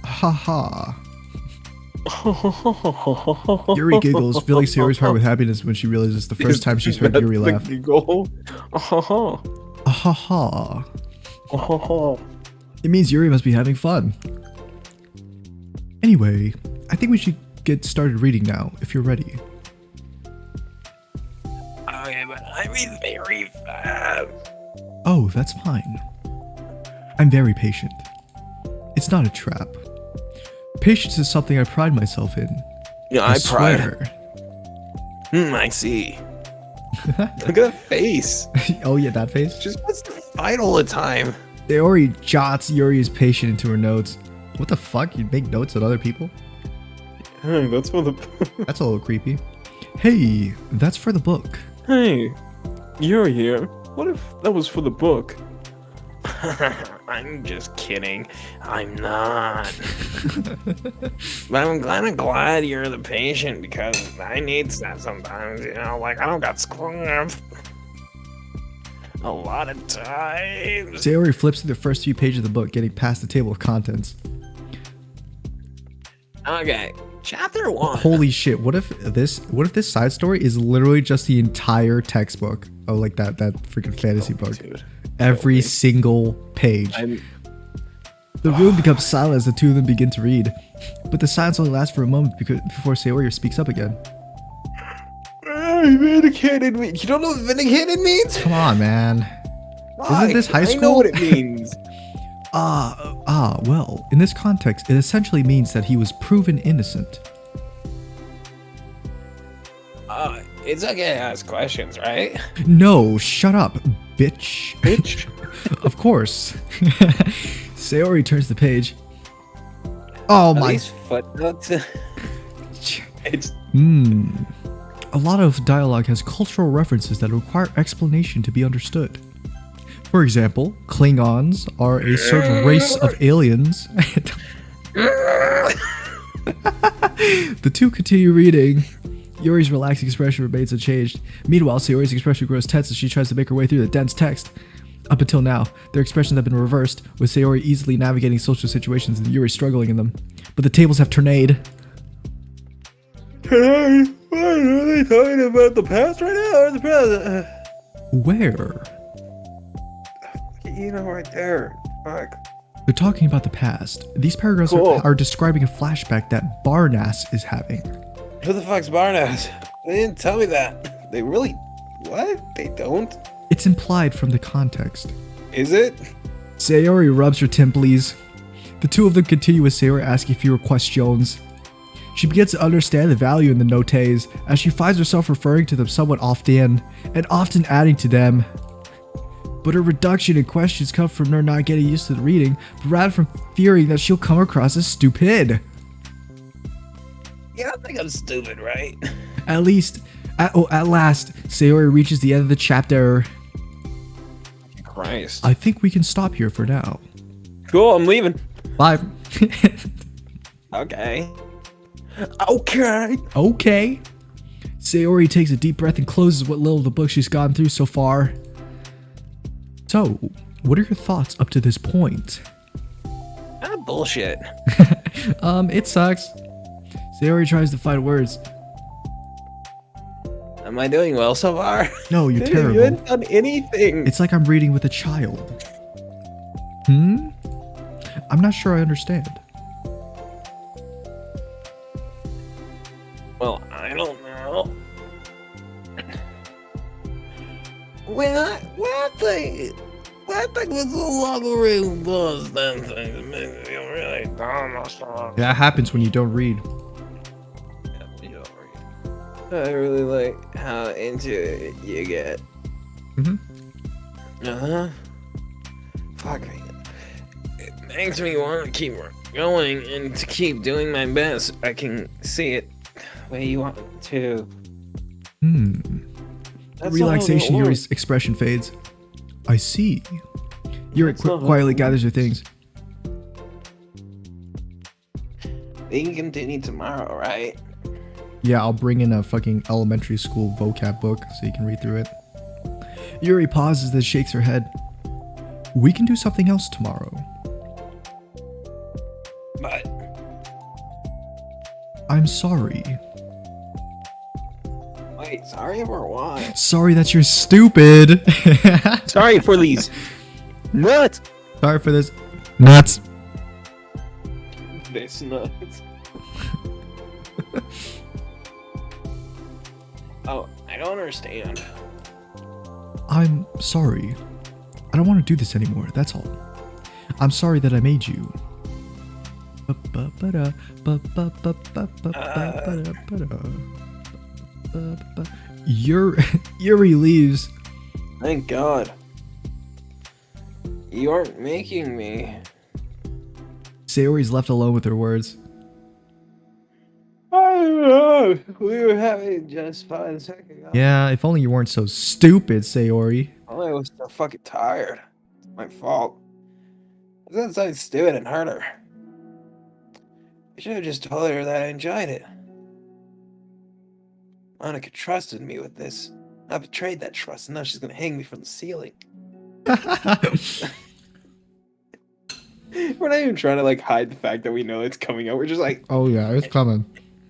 Haha. Yuri giggles, filling Sayori's heart with happiness when she realizes it's the first time she's heard Yuri laugh. Giggle. Haha. It means Yuri must be having fun. Anyway, I think we should get started reading now, if you're ready. Okay, but I read very fast. Oh, that's fine. I'm very patient. It's not a trap. Patience is something I pride myself in. Yeah, I I pride. swear. I see. Look at that face. Oh yeah, that face? Just wants to fight all the time. Sayori jots Yuri's patient into her notes. What the fuck? You make notes on other people? Hey, that's for the. That's a little creepy. Hey, that's for the book. Hey, you're here. What if that was for the book? I'm just kidding. I'm not. But I'm kind of glad you're the patient because I need that sometimes, you know? Like, I don't got school a lot of times. Sayori flips through the first few pages of the book, getting past the table of contents. Okay, chapter 1. Holy shit! What if this side story is literally just the entire textbook of like that freaking fantasy book? Dude. Every single page. I'm. The room becomes silent as the two of them begin to read, but the silence only lasts for a moment before Sayori speaks up again. Vindicated me. You don't know what vindicated means? Come on, man. Isn't this high school? I know what it means. Well, in this context, it essentially means that he was proven innocent. It's okay to ask questions, right? No, shut up, bitch. Bitch. Of course. Sayori turns the page. Oh my. These footnotes. It's A lot of dialogue has cultural references that require explanation to be understood. For example, Klingons are a certain race of aliens. The two continue reading. Yuri's relaxed expression remains unchanged. Meanwhile, Sayori's expression grows tense as she tries to make her way through the dense text. Up until now, their expressions have been reversed, with Sayori easily navigating social situations and Yuri struggling in them. But the tables have turned. Hey, what are they talking about? The past right now or the present? Where? You know, right there. Fuck. They're talking about the past. These paragraphs Cool. are describing a flashback that Barnass is having. Who the fuck's Barnas? They didn't tell me that. They really... What? They don't? It's implied from the context. Is it? Sayori rubs her temples. The two of them continue with Sayori asking fewer questions. She begins to understand the value in the notes as she finds herself referring to them somewhat often and often adding to them. But her reduction in questions come from her not getting used to the reading, but rather from fearing that she'll come across as stupid. You don't think I'm stupid, right? At last, Sayori reaches the end of the chapter. Christ. I think we can stop here for now. Cool, I'm leaving. Bye. Okay. Okay. Okay. Sayori takes a deep breath and closes what little of the book she's gotten through so far. So, what are your thoughts up to this point? Ah, bullshit. It sucks. Sayori tries to find words. Am I doing well so far? No, you're You terrible. haven't done anything. It's like I'm reading with a child. I'm not sure I understand. Well, I don't know. What thing was the logarithm plus them things that makes me feel really dumb or something? That happens when you don't read. You don't read. I really like how into it you get. Uh-huh. Fuck me. It makes me want to keep going and to keep doing my best. I can see it the way you want to. That's Relaxation, not how it Yuri's expression fades. I see. Yuri That's not how quietly it gathers her things. We can continue tomorrow, right? Yeah, I'll bring in a fucking elementary school vocab book so you can read through it. Yuri pauses then shakes her head. We can do something else tomorrow. But I'm sorry. wait, sorry for what? Sorry that you're stupid. Sorry for these nuts. Sorry for this. Nuts. This nuts. Oh, I don't understand. I'm sorry. I don't want to do this anymore, that's all. I'm sorry that I made you. Yuri leaves. Thank God. You aren't making me. Sayori's left alone with her words. We were having just fine a second ago. Yeah, if only you weren't so stupid, Sayori. I was so fucking tired. It's my fault. I said something stupid and hurt her. I should have just told her that I enjoyed it. Monica trusted me with this. I betrayed that trust, and now she's gonna hang me from the ceiling. We're not even trying to like hide the fact that we know it's coming out. We're just like, Oh yeah, it's coming.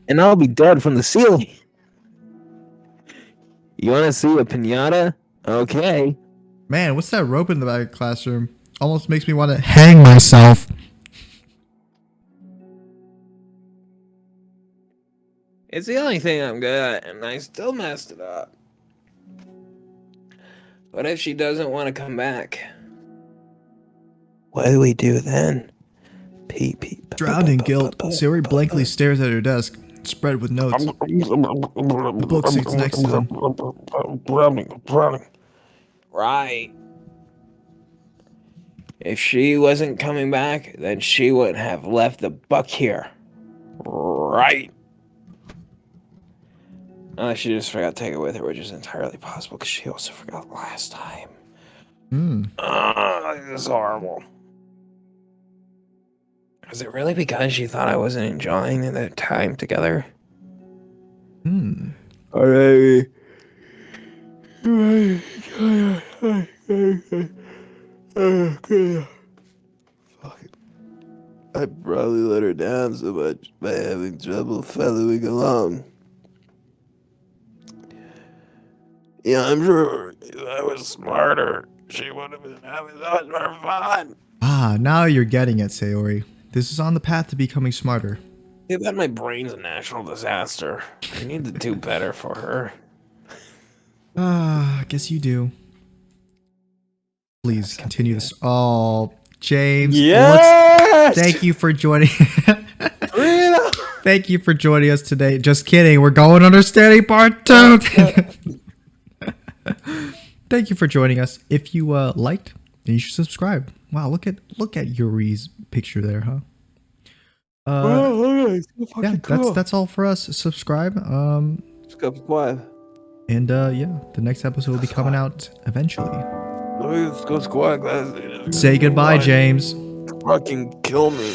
and I'll be dead from the ceiling. You want to see a pinata? Okay. Man, what's that rope in the back of the classroom? Almost makes me want to hang myself. It's the only thing I'm good at, and I still messed it up. What if she doesn't want to come back? What do we do then? Drowned in guilt, Sayori blankly stares at her desk, spread with notes. The book sits next to them. Right. If she wasn't coming back, then she would have left the book here. Right. Unless she just forgot to take it with her, which is entirely possible because she also forgot last time. This is horrible. Was it really because she thought I wasn't enjoying the time together? Alright. I probably let her down so much by having trouble following along. Yeah, I'm sure if I was smarter, she would have been having that much more fun. Ah, now you're getting it, Sayori. This is on the path to becoming smarter. Too bad my brain's a natural disaster. I need to do better for her. Ah, I guess you do. Please continue this. Oh, James. Yes! Thank you for joining. Thank you for joining us today. Just kidding. We're going understanding part 2. Thank you for joining us. If you liked, then you should subscribe. Wow, look at Yuri's picture there, huh? Yeah, that's all for us. Subscribe. Subscribe. And yeah, the next episode will be coming out eventually. Let's go squad, guys. Say goodbye, James. Fucking kill me.